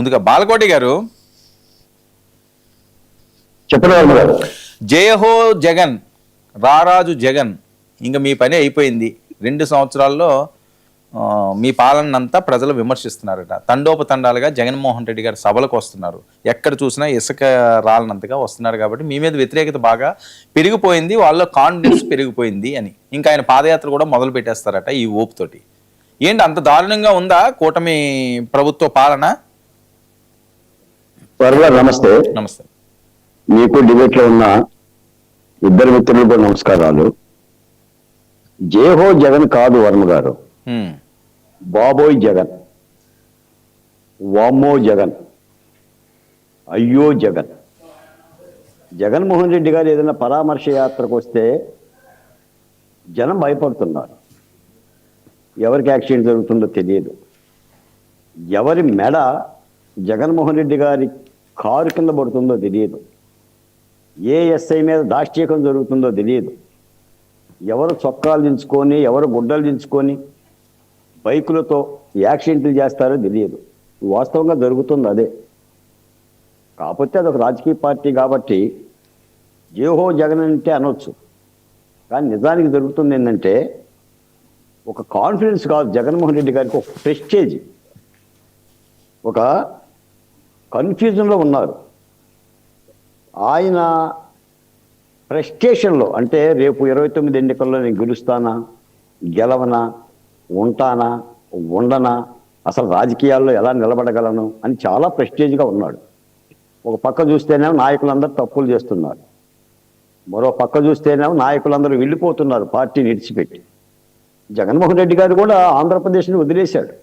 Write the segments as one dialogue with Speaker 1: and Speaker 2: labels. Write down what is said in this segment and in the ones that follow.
Speaker 1: ముందుగా బాలకోటి గారు
Speaker 2: చెప్పండి.
Speaker 1: జయహో జగన్, రారాజు జగన్, ఇంకా మీ పని అయిపోయింది. 2 సంవత్సరాల్లో మీ పాలనంతా ప్రజలు విమర్శిస్తున్నారట. తండోపతండాలుగా జగన్మోహన్ రెడ్డి గారు సభలకు వస్తున్నారు. ఎక్కడ చూసినా ఇసుక రాలనంతగా వస్తున్నారు. కాబట్టి మీ మీద వ్యతిరేకత బాగా పెరిగిపోయింది, వాళ్ళ కాన్ఫిడెన్స్ పెరిగిపోయింది అని ఇంకా ఆయన పాదయాత్ర కూడా మొదలు పెట్టేస్తారట ఈ ఊపుతోటి. ఏంటి అంత దారుణంగా ఉందా కూటమి ప్రభుత్వ పాలన?
Speaker 2: నమస్తే.
Speaker 1: నమస్తే.
Speaker 2: మీకు డిబేట్ లో ఉన్న ఇద్దరు మిత్రులకు నమస్కారాలు. జేహో జగన్ కాదు వర్మ గారు, బాబోయ్ జగన్, వామ్మో జగన్, అయ్యో జగన్. జగన్మోహన్ రెడ్డి గారు ఏదైనా పరామర్శ యాత్రకు వస్తే జనం భయపడుతున్నారు. ఎవరికి యాక్సిడెంట్ జరుగుతుందో తెలియదు. ఎవరి మెడ జగన్మోహన్ రెడ్డి గారి కారు కింద పడుతుందో తెలియదు. ఏ ఎస్ఐ మీద దాష్టీకం జరుగుతుందో తెలియదు. ఎవరు చొక్కాలు దించుకొని, ఎవరు గుడ్డలు దించుకొని బైకులతో యాక్సిడెంట్లు చేస్తారో తెలియదు. వాస్తవంగా జరుగుతుంది అదే. కాకపోతే అదొక రాజకీయ పార్టీ కాబట్టి జేహో జగన్ అంటే అనొచ్చు. కానీ నిజానికి జరుగుతుంది ఏంటంటే ఒక కాన్ఫిడెన్స్ కాదు, జగన్మోహన్ రెడ్డి గారికి ఒక ప్రెస్టేజ్, ఒక కన్ఫ్యూజన్లో ఉన్నారు. ఆయన ప్రెస్టేషన్లో అంటే రేపు 29 ఎన్నికల్లో నేను గెలుస్తానా, గెలవనా, ఉంటానా, ఉండనా, అసలు రాజకీయాల్లో ఎలా నిలబడగలను అని చాలా ప్రెస్టేజ్గా ఉన్నాడు. ఒక పక్క చూస్తేనేమో నాయకులందరూ తప్పులు చేస్తున్నారు, మరో పక్క చూస్తేనేమో నాయకులందరూ వెళ్ళిపోతున్నారు పార్టీని విడిచిపెట్టి. జగన్మోహన్ రెడ్డి గారు కూడా ఆంధ్రప్రదేశ్ని వదిలేశాడు.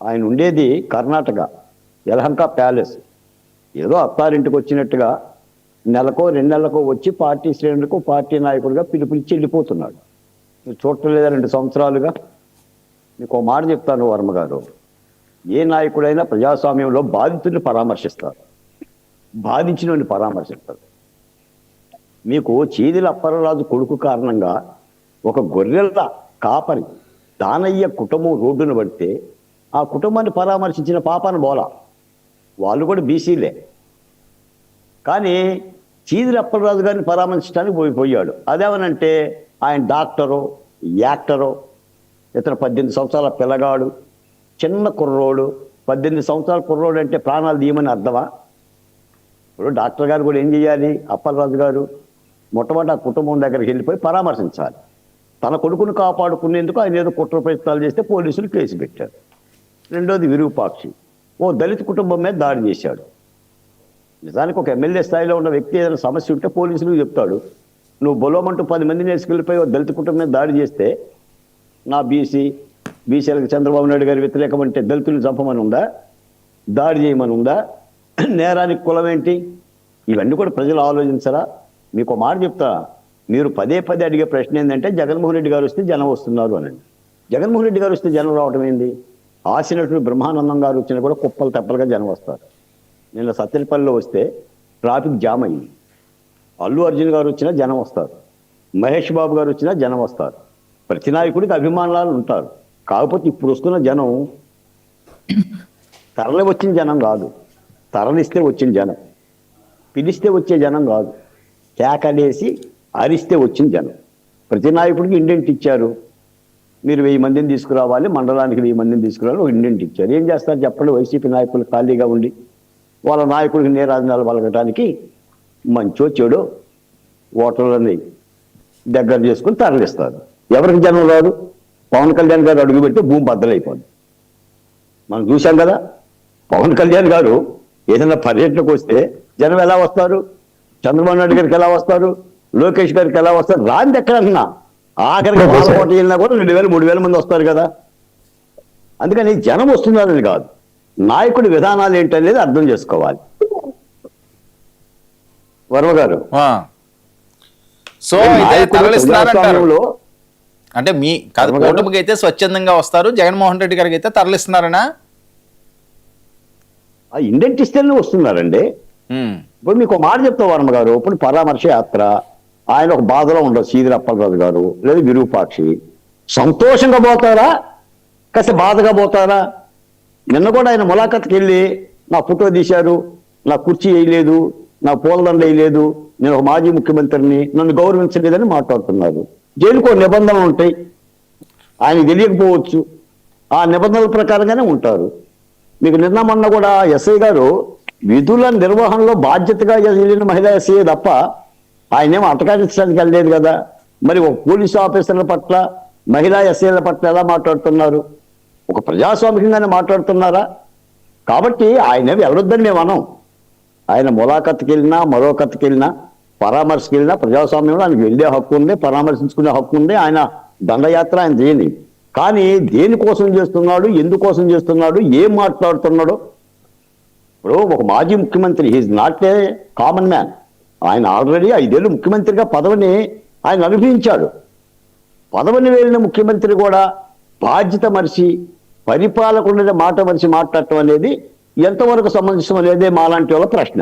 Speaker 2: ఆయన ఉండేది కర్ణాటక, యలహంక ప్యాలెస్. ఏదో అత్తారింటికి వచ్చినట్టుగా నెలకో 2 నెలలకో వచ్చి పార్టీ శ్రేణులకు పార్టీ నాయకుడిగా పిలుపునిచ్చి వెళ్ళిపోతున్నాడు. మీరు చూడటం లేదా 2 సంవత్సరాలుగా? మీకు ఒక మాట చెప్తాను వర్మ గారు, ఏ నాయకుడైనా ప్రజాస్వామ్యంలో బాధితుడిని పరామర్శిస్తారు, బాధించిన పరామర్శిస్తారు. మీకు చీదిల అప్పలరాజు కొడుకు కారణంగా ఒక గొర్రెల కాపరి దానయ్య కుటుంబం రోడ్డును పడితే ఆ కుటుంబాన్ని పరామర్శించిన పాపాన బోలా. వాళ్ళు కూడా బీసీలే. కానీ చీదిల అప్పలరాజు గారిని పరామర్శించడానికి పోయాడు. అదేమనంటే ఆయన డాక్టరో యాక్టరో, ఇతను 18 సంవత్సరాల పిల్లగాడు, చిన్న కుర్రోడు. 18 సంవత్సరాల కుర్రోడు అంటే ప్రాణాలు తీయమని అర్థమా? ఇప్పుడు డాక్టర్ గారు కూడా ఏం చేయాలి? అప్పలరాజు గారు మొట్టమొదటి ఆ కుటుంబం దగ్గరికి వెళ్ళిపోయి పరామర్శించాలి. తన కొడుకును కాపాడుకునేందుకు ఆయన ఏదో కుట్ర ప్రయత్నాలు చేస్తే పోలీసులు కేసు పెట్టారు. రెండోది విరూపాక్షి, ఓ దళిత కుటుంబం మీద దాడి చేశాడు. నిజానికి ఒక ఎమ్మెల్యే స్థాయిలో ఉన్న వ్యక్తి ఏదైనా సమస్య ఉంటే పోలీసులకు చెప్తాడు. నువ్వు బొలవమంటూ 10 మందిని వేసుకెళ్ళిపోయి ఒక దళిత కుటుంబం మీద దాడి చేస్తే నా బీసీలకు చంద్రబాబు నాయుడు గారి వ్యతిరేకం అంటే దళితులు చంపమని ఉందా, దాడి చేయమని ఉందా? నేరానికి కులం ఏంటి? ఇవన్నీ కూడా ప్రజలు ఆలోచించరా? మీకు మాట చెప్తా, మీరు పదే అడిగే ప్రశ్న ఏంటంటే జగన్మోహన్ రెడ్డి గారు వస్తే జనం వస్తున్నారు అనండి. జగన్మోహన్ రెడ్డి గారు వస్తే జనం రావడం ఏంది? ఆశనటువంటి బ్రహ్మానందం గారు వచ్చినా కూడా కుప్పలు తెప్పలుగా జనం వస్తారు. నిన్న సత్తెనపల్లిలో వస్తే ట్రాఫిక్ జామ్ అయింది. అల్లు అర్జున్ గారు వచ్చినా జనం వస్తారు, మహేష్ బాబు గారు వచ్చినా జనం వస్తారు. ప్రతి నాయకుడికి అభిమానాలు ఉంటారు. కాకపోతే ఇప్పుడు వస్తున్న జనం తరలి వచ్చిన జనం కాదు, తరలిస్తే వచ్చిన జనం, పిలిస్తే వచ్చే జనం కాదు, కేకలేసి అరిస్తే వచ్చిన జనం. ప్రతి నాయకుడికి ఇండెంట్ ఇచ్చారు. మీరు 1000 మందిని తీసుకురావాలి, మండలానికి 1000 మందిని తీసుకురావాలి, ఒక ఇండెంట్ ఇచ్చారు. ఏం చేస్తారు చెప్పండి? వైసీపీ నాయకులు ఖాళీగా ఉండి వాళ్ళ నాయకుడికి నేరాజనాలు పలకటానికి మంచో చెడో ఓటర్లని దగ్గర చేసుకుని తరలిస్తారు. ఎవరికి జనం రాదు? పవన్ కళ్యాణ్ గారు అడుగు పెడితే భూమి బద్దలైపోయింది. మనం చూసాం కదా. పవన్ కళ్యాణ్ గారు ఏదైనా పర్యటనకు వస్తే జనం ఎలా వస్తారు? చంద్రబాబు నాయుడు గారికి ఎలా వస్తారు? లోకేష్ గారికి ఎలా వస్తారు? రాంది ఎక్కడన్నా ఆఖరికి పాలకోట వెళ్ళినా కూడా 2000-3000 మంది వస్తారు కదా. అందుకని జనం వస్తున్నారని కాదు, నాయకుడి విధానాలు ఏంటనేది అర్థం చేసుకోవాలి. వర్మ గారు,
Speaker 1: సో అంటే మీ కూటమికి అయితే స్వచ్ఛందంగా వస్తారు, జగన్మోహన్ రెడ్డి గారికి అయితే తరలిస్తున్నారనా?
Speaker 2: ఆ ఇండెంట్ ఇస్తేనే వస్తున్నారండి. ఇప్పుడు మీకు మాట చెప్తా వర్మ గారు, ఇప్పుడు పరామర్శ యాత్ర ఆయన ఒక బాధలో ఉండదు. చీదిల అప్పలరాజు గారు లేదా విరూపాక్షి సంతోషంగా పోతారా, కాస్త బాధగా పోతారా? నిన్న కూడా ఆయన ములాఖత్కి వెళ్ళి నా ఫోటో తీశారు, నా కుర్చీ వేయలేదు, నా పూలదండ వేయలేదు, నేను ఒక మాజీ ముఖ్యమంత్రిని, నన్ను గౌరవించలేదని మాట్లాడుతున్నారు. జైలుకో నిబంధనలు ఉంటాయి, ఆయన తెలియకపోవచ్చు, ఆ నిబంధనల ప్రకారంగానే ఉంటారు. మీకు నిన్న మొన్న కూడా ఎస్ఐ గారు విధుల నిర్వహణలో బాధ్యతగా వెళ్ళిన మహిళా ఎస్ఐ తప్ప ఆయనేమో అటకాయించడానికి వెళ్ళలేదు కదా. మరి ఒక పోలీసు ఆఫీసర్ల పట్ల మహిళా ఎస్ఐల పట్ల ఎలా మాట్లాడుతున్నారు? ఒక ప్రజాస్వామికంగానే మాట్లాడుతున్నారా? కాబట్టి ఆయన వెళ్ళొద్దని మేము అనం. ఆయన ములాఖత్కి వెళ్ళినా, మరో కత్కి వెళ్ళినా, పరామర్శకి వెళ్ళినా ప్రజాస్వామ్యంలో ఆయనకు వెళ్ళే హక్కు ఉంది, పరామర్శించుకునే హక్కు ఉంది. ఆయన దండయాత్ర ఆయన చేయని. కానీ దేనికోసం చేస్తున్నాడు, ఎందుకోసం చేస్తున్నాడు, ఏం మాట్లాడుతున్నాడో. ఇప్పుడు ఒక మాజీ ముఖ్యమంత్రి, he's not a common man. ఆయన ఆల్రెడీ 5 ఏళ్ళు ముఖ్యమంత్రిగా పదవిని ఆయన అనుభవించాడు. పదవిని వెళ్ళిన ముఖ్యమంత్రి కూడా బాధ్యత మరిచి, పరిపాలకుడిని మాట మరిచి మాట్లాడటం అనేది ఎంతవరకు సమంజసం అనేదే మాలాంటి వాళ్ళ ప్రశ్న.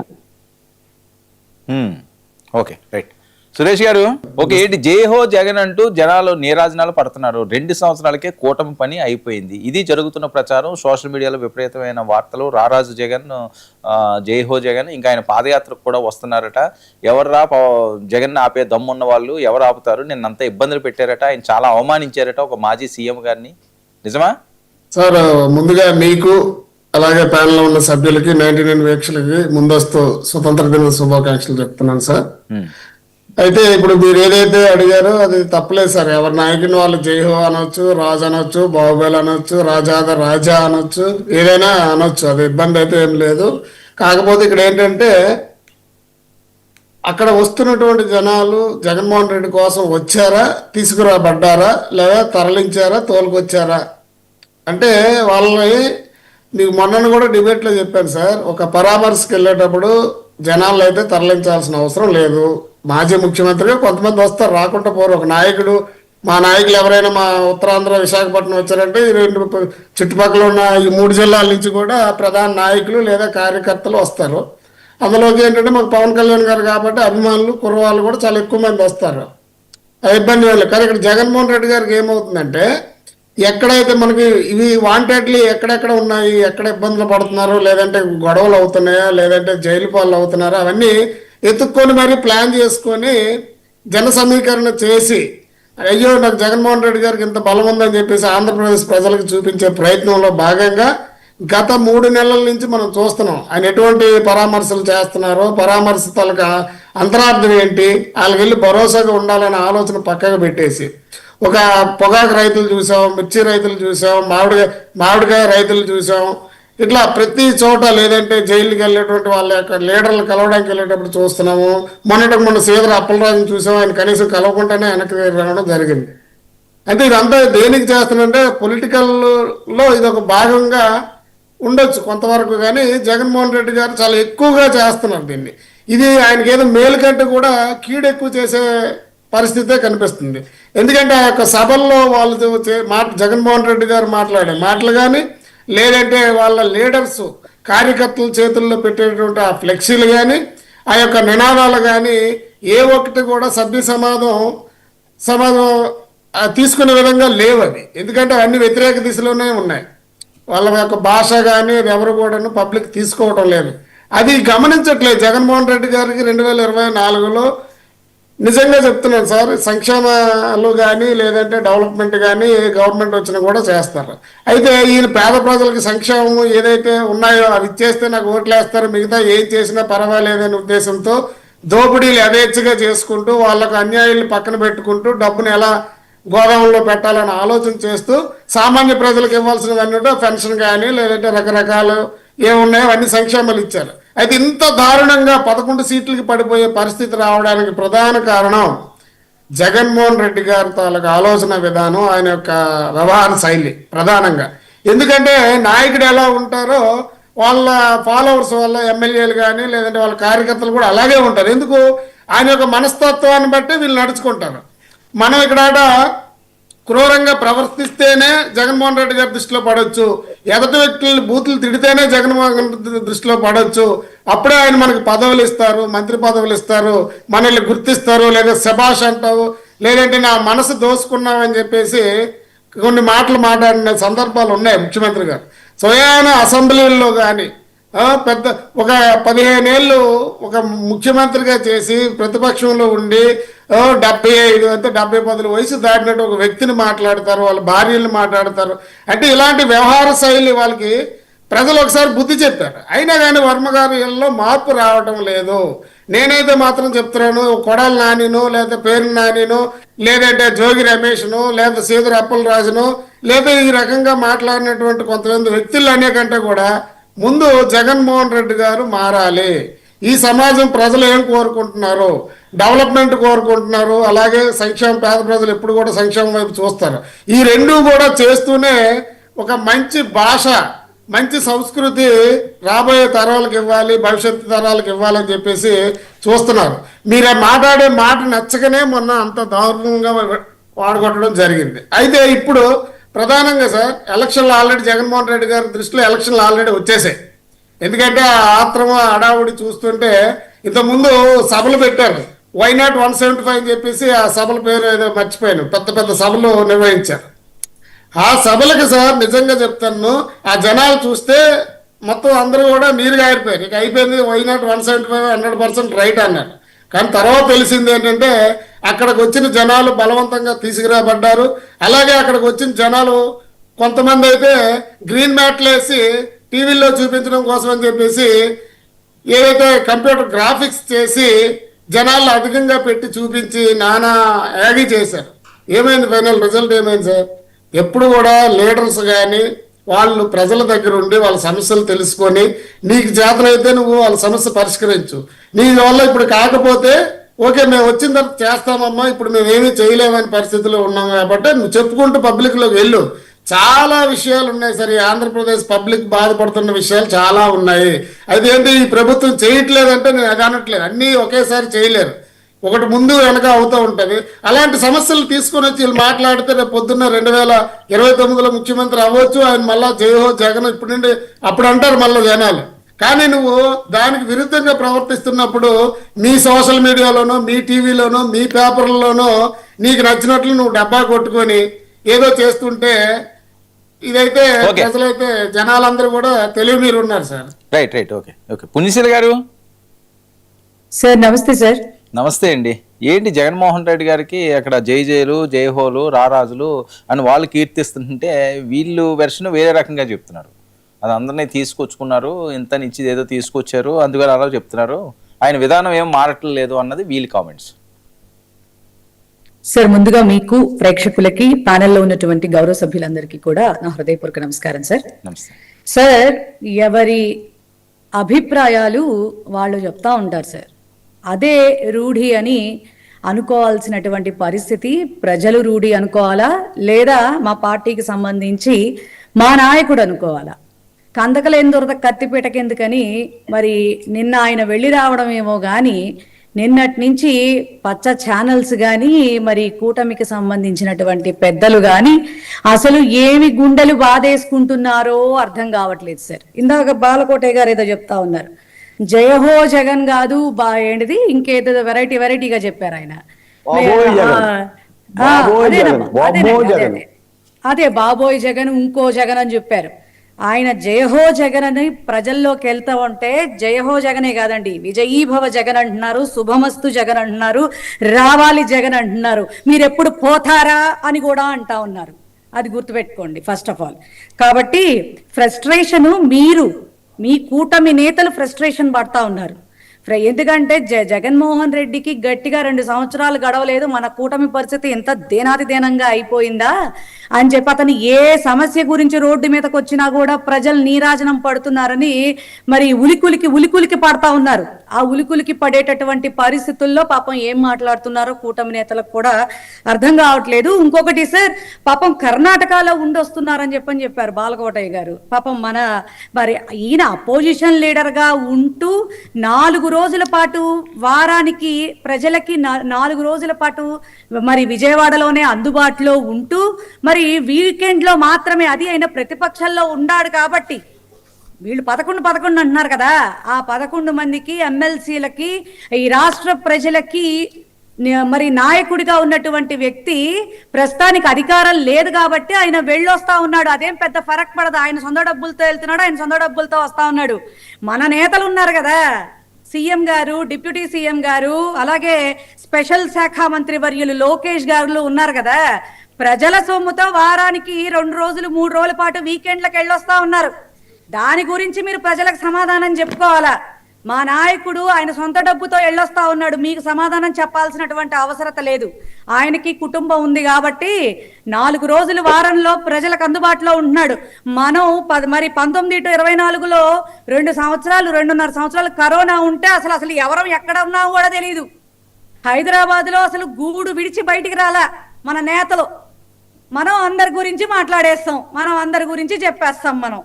Speaker 1: Okay, right. సురేష్ గారు, ఓకే, ఏంటి జై హో జగన్ అంటూ జనాలు నీరాజనాలు పడుతున్నారు. 2 సంవత్సరాలకే కూటమి పని అయిపోయింది. ఇది జరుగుతున్న ప్రచారం, సోషల్ మీడియాలో విపరీతమైన వార్తలు. రారాజు జగన్, జై హో జగన్, ఇంకా ఆయన పాదయాత్రకు కూడా వస్తున్నారట. ఎవర్రా జగన్ ఆపే దమ్మున్న వాళ్ళు ఎవరు ఆపుతారు? నిన్నంతా ఇబ్బందులు పెట్టారట, ఆయన చాలా అవమానించారట ఒక మాజీ సీఎం గారిని. నిజమా
Speaker 3: సార్? ముందుగా మీకు అలాగే ప్యానెల్లో ఉన్న సభ్యులకి 99 వీక్షలకి ముందస్తు స్వతంత్ర దిన శుభాకాంక్షలు చెప్తున్నాను సార్. అయితే ఇప్పుడు మీరు ఏదైతే అడిగారో అది తప్పలేదు సార్. ఎవరి నాయకుని వాళ్ళు జైహో అనొచ్చు, రాజు అనొచ్చు, బాహుబలి అనొచ్చు, రాజా అనొచ్చు, ఏదైనా అనొచ్చు, అది ఇబ్బంది అయితే ఏం లేదు. కాకపోతే ఇక్కడ ఏంటంటే అక్కడ వస్తున్నటువంటి జనాలు జగన్మోహన్ రెడ్డి కోసం వచ్చారా, తీసుకురాబడ్డారా, లేదా తరలించారా, తోలుకొచ్చారా అంటే వాళ్ళని మీకు మొన్న కూడా డిబేట్లో చెప్పాను సార్. ఒక పరామర్శకు వెళ్ళేటప్పుడు జనాలు అయితే తరలించాల్సిన అవసరం లేదు. మాజీ ముఖ్యమంత్రిగా కొంతమంది వస్తారు, రాకుండా పోరు. ఒక నాయకుడు, మా నాయకులు ఎవరైనా మా ఉత్తరాంధ్ర విశాఖపట్నం వచ్చారంటే ఈ 2 చుట్టుపక్కల ఉన్న ఈ 3 జిల్లాల నుంచి కూడా ప్రధాన నాయకులు లేదా కార్యకర్తలు వస్తారు. అందులోకి ఏంటంటే మాకు పవన్ కళ్యాణ్ గారు కాబట్టి అభిమానులు, కుర్రవాళ్ళు కూడా చాలా ఎక్కువ మంది వస్తారు. అది ఇబ్బంది లేదు. కానీ ఇక్కడ జగన్మోహన్ రెడ్డి గారికి ఏమవుతుందంటే ఎక్కడైతే మనకి ఇవి వాంటెడ్లీ ఎక్కడెక్కడ ఉన్నాయి, ఎక్కడ ఇబ్బందులు పడుతున్నారో, లేదంటే గొడవలు అవుతున్నాయా, లేదంటే జైలు పాలు అవుతున్నారా, అవన్నీ ఎత్తుక్కొని మరి ప్లాన్ చేసుకొని జన సమీకరణ చేసి, అయ్యో నాకు జగన్మోహన్ రెడ్డి గారికి ఇంత బలం ఉందని చెప్పేసి ఆంధ్రప్రదేశ్ ప్రజలకు చూపించే ప్రయత్నంలో భాగంగా గత 3 నెలల నుంచి మనం చూస్తున్నాం. ఆయన ఎటువంటి పరామర్శలు చేస్తున్నారో, పరామర్శ తాలూకా అంతరార్థం ఏంటి, వాళ్ళకి వెళ్ళి భరోసాగా ఉండాలనే ఆలోచన పక్కగా పెట్టేసి ఒక పొగాకు రైతులు చూసాం, మిర్చి రైతులు చూసాం, మామిడికాయ రైతులు చూసాం. ఇట్లా ప్రతి చోట, లేదంటే జైలుకి వెళ్ళేటువంటి వాళ్ళ యొక్క లీడర్లు కలవడానికి వెళ్ళేటప్పుడు చూస్తున్నాము. మొన్న శ్రీధర అప్పలరాజుని చూసాం, ఆయన కనీసం కలవకుండానే వెనక్కి రావడం జరిగింది. అంటే ఇదంతా దేనికి చేస్తున్నారంటే పొలిటికల్లో ఇది ఒక భాగంగా ఉండొచ్చు కొంతవరకు. కానీ జగన్మోహన్ రెడ్డి గారు చాలా ఎక్కువగా చేస్తున్నారు దీన్ని. ఇది ఆయనకి ఏదో మేలు కంటే కూడా కీడు ఎక్కువ చేసే పరిస్థితే కనిపిస్తుంది. ఎందుకంటే ఆ యొక్క సభల్లో వాళ్ళు జగన్మోహన్ రెడ్డి గారు మాట్లాడే మాటలు కానీ, లేదంటే వాళ్ళ లీడర్స్ కార్యకర్తల చేతుల్లో పెట్టేటువంటి ఆ ఫ్లెక్సీలు కానీ, ఆ యొక్క నినాదాలు కానీ ఏ ఒక్కటి కూడా సభ్య సమాజం తీసుకునే విధంగా లేవు అవి. ఎందుకంటే అవన్నీ వ్యతిరేక దిశలోనే ఉన్నాయి. వాళ్ళ యొక్క భాష కానీ ఎవరు కూడా పబ్లిక్ తీసుకోవడం లేదు. అది గమనించట్లేదు. జగన్మోహన్ రెడ్డి గారికి 2024లో నిజంగా చెప్తున్నాను సార్, సంక్షేమాలు కానీ లేదంటే డెవలప్మెంట్ కానీ గవర్నమెంట్ వచ్చినా కూడా చేస్తారు. అయితే ఈయన పేద ప్రజలకి సంక్షేమం ఏదైతే ఉన్నాయో అవి ఇచ్చేస్తే నాకు ఓట్లు వేస్తారు, మిగతా ఏం చేసినా పర్వాలేదనే ఉద్దేశంతో దోపిడీలు యథేచ్ఛగా చేసుకుంటూ వాళ్ళకు అన్యాయాలు పక్కన పెట్టుకుంటూ డబ్బును ఎలా గోదాములో పెట్టాలని ఆలోచన చేస్తూ సామాన్య ప్రజలకు ఇవ్వాల్సినవన్నీ పెన్షన్ కానీ లేదంటే రకరకాలు ఏమున్నాయో అన్ని సంక్షేమాలు ఇచ్చారు. అయితే ఇంత దారుణంగా 11 సీట్లకి పడిపోయే పరిస్థితి రావడానికి ప్రధాన కారణం జగన్మోహన్ రెడ్డి గారి తాలూకు ఆలోచన విధానం, ఆయన యొక్క వ్యవహార శైలి ప్రధానంగా. ఎందుకంటే నాయకుడు ఎలా ఉంటారో వాళ్ళ ఫాలోవర్స్, వాళ్ళ ఎమ్మెల్యేలు కానీ లేదంటే వాళ్ళ కార్యకర్తలు కూడా అలాగే ఉంటారు. ఎందుకు? ఆయన యొక్క మనస్తత్వాన్ని బట్టి వీళ్ళు నడుచుకుంటారు. మనం ఇక్కడ క్రూరంగా ప్రవర్తిస్తేనే జగన్మోహన్ రెడ్డి గారి దృష్టిలో పడవచ్చు, ఎదటి వ్యక్తులు బూతులు తిడితేనే జగన్మోహన్ రెడ్డి దృష్టిలో పడవచ్చు. అప్పుడే ఆయన మనకు పదవులు ఇస్తారు, మంత్రి పదవులు ఇస్తారు, మనల్ని గుర్తిస్తారు, లేదా శభాష్ అంటావు, లేదంటే నా మనసు దోసుకున్నావని చెప్పేసి కొన్ని మాటలు మాట్లాడిన సందర్భాలు ఉన్నాయి ముఖ్యమంత్రి గారు. స్వయాన అసెంబ్లీల్లో కానీ పెద్ద ఒక 15 ఏళ్ళు ఒక ముఖ్యమంత్రిగా చేసి ప్రతిపక్షంలో ఉండి 75 అంటే 70 వయసు దాటినట్టు ఒక వ్యక్తిని మాట్లాడతారు, వాళ్ళ భార్యలు మాట్లాడతారు. అంటే ఇలాంటి వ్యవహార శైలి వాళ్ళకి ప్రజలు ఒకసారి బుద్ధి చెప్పారు. అయినా కానీ వర్మ గారి ఇళ్ళలో మార్పు రావటం లేదు. నేనైతే మాత్రం చెప్తున్నాను, కొడాల నానినో లేదా పేరు నానినో లేదంటే జోగి రమేష్ను లేదా సీదర్ అప్పలరాజును లేదా ఈ రకంగా మాట్లాడినటువంటి కొంతమంది వ్యక్తులు అనే కంటే కూడా ముందు జగన్మోహన్ రెడ్డి గారు మారాలి. ఈ సమాజం ప్రజలు ఏం కోరుకుంటున్నారు, డెవలప్మెంట్ కోరుకుంటున్నారు, అలాగే సంక్షేమ, పేద ప్రజలు ఎప్పుడు కూడా సంక్షేమం వైపు చూస్తారు. ఈ రెండూ కూడా చేస్తూనే ఒక మంచి భాష, మంచి సంస్కృతి రాబోయే తరాలకు ఇవ్వాలి, భవిష్యత్తు తరాలకు ఇవ్వాలని చెప్పేసి చూస్తున్నారు. మీరు మాట్లాడే మాట నచ్చకనే మొన్న అంత దారుణంగా వాడగొట్టడం జరిగింది. అయితే ఇప్పుడు ప్రధానంగా సార్ ఎలక్షన్లు ఆల్రెడీ జగన్మోహన్ రెడ్డి గారి దృష్టిలో ఎలక్షన్లు ఆల్రెడీ వచ్చేసాయి. ఎందుకంటే ఆ ఆత్రమ హడావుడి చూస్తుంటే ఇంతకుముందు సభలు పెట్టారు, వైనాట్ 175 అని చెప్పేసి ఆ సభల పేరు ఏదో మర్చిపోయాను, పెద్ద పెద్ద సభలు నిర్వహించారు. ఆ సభలకు సార్ నిజంగా చెప్తాను, ఆ జనాలు చూస్తే మొత్తం అందరూ కూడా నీరు గారిపోయారు. ఇక అయిపోయింది, వైనాట్ 175 100% రైట్ అన్నారు. కానీ తర్వాత తెలిసింది ఏంటంటే అక్కడికి వచ్చిన జనాలు బలవంతంగా తీసుకురాబడ్డారు. అలాగే అక్కడికి వచ్చిన జనాలు కొంతమంది అయితే గ్రీన్ మ్యాట్లు వేసి టీవీల్లో చూపించడం కోసం అని చెప్పేసి ఏదైతే కంప్యూటర్ గ్రాఫిక్స్ చేసి జనాలు అధికంగా పెట్టి చూపించి నానా యాగి చేశారు. ఏమైంది ఫైనల్ రిజల్ట్ ఏమైంది సార్? ఎప్పుడు కూడా లీడర్స్ కానీ వాళ్ళు ప్రజల దగ్గర ఉండి వాళ్ళ సమస్యలు తెలుసుకొని నీకు చేతనైతే నువ్వు వాళ్ళ సమస్య పరిష్కరించు. నీ వల్ల ఇప్పుడు కాకపోతే ఓకే మేము వచ్చిన తర్వాత చేస్తామమ్మా, ఇప్పుడు మేము ఏమీ చేయలేమని పరిస్థితిలో ఉన్నాం కాబట్టి నువ్వు చెప్పుకుంటూ పబ్లిక్లోకి వెళ్ళు. చాలా విషయాలు ఉన్నాయి సార్, ఈ ఆంధ్రప్రదేశ్ పబ్లిక్ బాధపడుతున్న విషయాలు చాలా ఉన్నాయి. అదేంటి ఈ ప్రభుత్వం చేయట్లేదంటే నేను అది అనట్లేదు, అన్నీ ఒకేసారి చేయలేరు, ఒకటి ముందు వెనక అవుతూ ఉంటుంది. అలాంటి సమస్యలు తీసుకొని వచ్చి వీళ్ళు మాట్లాడితే రేపు పొద్దున్న 2029లో ముఖ్యమంత్రి అవ్వచ్చు, ఆయన మళ్ళా జయహో జగన్ ఇప్పుడు నుండి అప్పుడు అంటారు మళ్ళీ జనాలు. కానీ నువ్వు దానికి విరుద్ధంగా ప్రవర్తిస్తున్నప్పుడు మీ సోషల్ మీడియాలోనో మీ టీవీలోనో మీ పేపర్లలోనో నీకు నచ్చినట్లు నువ్వు డబ్బా కొట్టుకొని ఏదో చేస్తుంటే ఇదైతే ప్రజలైతే జనాలందరూ కూడా తెలివి మీరు ఉన్నారు సార్.
Speaker 1: Right okay. పుణ్యశీల గారు
Speaker 4: సార్ నమస్తే సార్.
Speaker 1: నమస్తే అండి. ఏంటి జగన్మోహన్ రెడ్డి గారికి అక్కడ జైలు జయహోలు రారాజులు అని వాళ్ళు కీర్తిస్తుంటే వీళ్ళు వెర్షన్ వేరే రకంగా చెప్తున్నారు. అది అందరినీ తీసుకొచ్చుకున్నారు, ఇంతనిచ్చి ఏదో తీసుకొచ్చారు అందుకని అలా చెప్తున్నారు, ఆయన విధానం ఏం మారట్లేదు అన్నది వీళ్ళ కామెంట్స్.
Speaker 4: సార్ ముందుగా మీకు, ప్రేక్షకులకి, ప్యానెల్లో ఉన్నటువంటి గౌరవ సభ్యులందరికీ కూడా నా హృదయపూర్వక నమస్కారం సార్.
Speaker 1: నమస్తే
Speaker 4: సార్. ఎవరి అభిప్రాయాలు వాళ్ళు చెప్తా ఉంటారు సార్, అదే రూఢి అని అనుకోవాల్సినటువంటి పరిస్థితి. ప్రజలు రూఢి అనుకోవాలా లేదా మా పార్టీకి సంబంధించి మా నాయకుడు అనుకోవాలా? కందకలేని దొరద కత్తిపీటకెందుకని మరి నిన్న ఆయన వెళ్ళి రావడం ఏమో కానీ నిన్నటి నుంచి పచ్చ ఛానల్స్ కానీ మరి కూటమికి సంబంధించినటువంటి పెద్దలు కానీ అసలు ఏమి గుండెలు బాధేసుకుంటున్నారో అర్థం కావట్లేదు సార్. ఇందాక బాలకోటయ్య గారు ఏదో చెప్తా ఉన్నారు, జయహో జగన్ కాదు ఏంటిది ఇంకేదో వెరైటీగా చెప్పారు ఆయన. అదే బాబోయ్ జగన్, ఇంకో జగన్ అని చెప్పారు ఆయన. జయహో జగన్ అని ప్రజల్లోకి వెళ్తా ఉంటే జయహో జగనే కాదండి, విజయీభవ జగన్ అంటున్నారు, శుభమస్తు జగన్ అంటున్నారు, రావాలి జగన్ అంటున్నారు, మీరు ఎప్పుడు పోతారా అని కూడా అంటా ఉన్నారు. అది గుర్తుపెట్టుకోండి ఫస్ట్ ఆఫ్ ఆల్. కాబట్టి ఫ్రస్ట్రేషను మీరు, మీ కూటమి నేతలు ఫ్రస్ట్రేషన్ పడతా ఉన్నారు. ఎందుకంటే జగన్మోహన్ రెడ్డికి గట్టిగా 2 సంవత్సరాలు గడవలేదు, మన కూటమి పరిస్థితి ఎంత దేనాదిదేనంగా అయిపోయిందా అని చెప్పి అతను ఏ సమస్య గురించి రోడ్డు మీదకి వచ్చినా కూడా ప్రజలు నీరాజనం పడుతున్నారని మరి ఉలికులికి పడతా ఉన్నారు. ఆ ఉలికులికి పడేటటువంటి పరిస్థితుల్లో పాపం ఏం మాట్లాడుతున్నారో కూటమి నేతలకు కూడా అర్థం కావట్లేదు. ఇంకొకటి సార్, పాపం కర్ణాటకలో ఉండొస్తున్నారని చెప్పారు బాలకోటయ్య గారు. పాపం మరి ఈయన అపోజిషన్ లీడర్గా ఉంటూ 4 రోజుల పాటు వారానికి ప్రజలకి 4 రోజుల పాటు మరి విజయవాడలోనే అందుబాటులో ఉంటూ మరి వీకెండ్లో మాత్రమే, అది ఆయన ప్రతిపక్షంలో ఉన్నాడు కాబట్టి వీళ్ళు 11 అంటున్నారు కదా, ఆ 11 మందికి ఎమ్మెల్సీలకి ఈ రాష్ట్ర ప్రజలకి మరి నాయకుడిగా ఉన్నటువంటి వ్యక్తి ప్రస్తుతానికి అధికారం లేదు కాబట్టి ఆయన వెళ్ళొస్తా ఉన్నాడు. అదేం పెద్ద ఫరక్ పడదు. ఆయన సొంత డబ్బులతో వెళ్తున్నాడు, ఆయన సొంత డబ్బులతో వస్తా ఉన్నాడు. మన నేతలు ఉన్నారు కదా, సీఎం గారు, డిప్యూటీ సీఎం గారు, అలాగే స్పెషల్ శాఖ మంత్రి వర్యులు లోకేష్ గారు ఉన్నారు కదా, ప్రజల సొమ్ముతో వారానికి 2 రోజులు 3 రోజుల పాటు వీకెండ్లకు వెళ్ళొస్తా ఉన్నారు. దాని గురించి మీరు ప్రజలకు సమాధానం చెప్పుకోవాలా. మా నాయకుడు ఆయన సొంత డబ్బుతో వెళ్ళొస్తా ఉన్నాడు, మీకు సమాధానం చెప్పాల్సినటువంటి అవసరత లేదు. ఆయనకి కుటుంబం ఉంది కాబట్టి 4 రోజులు వారంలో ప్రజలకు అందుబాటులో ఉంటున్నాడు. మనం మరి 19 to 24లో 2 సంవత్సరాలు 2.5 సంవత్సరాలు కరోనా ఉంటే అసలు ఎవరం ఎక్కడ ఉన్నామో కూడా తెలియదు. హైదరాబాద్లో అసలు గూడు విడిచి బయటికి రాలా మన నేతలు. మనం అందరి గురించి మాట్లాడేస్తాం, మనం అందరి గురించి చెప్పేస్తాం మనం.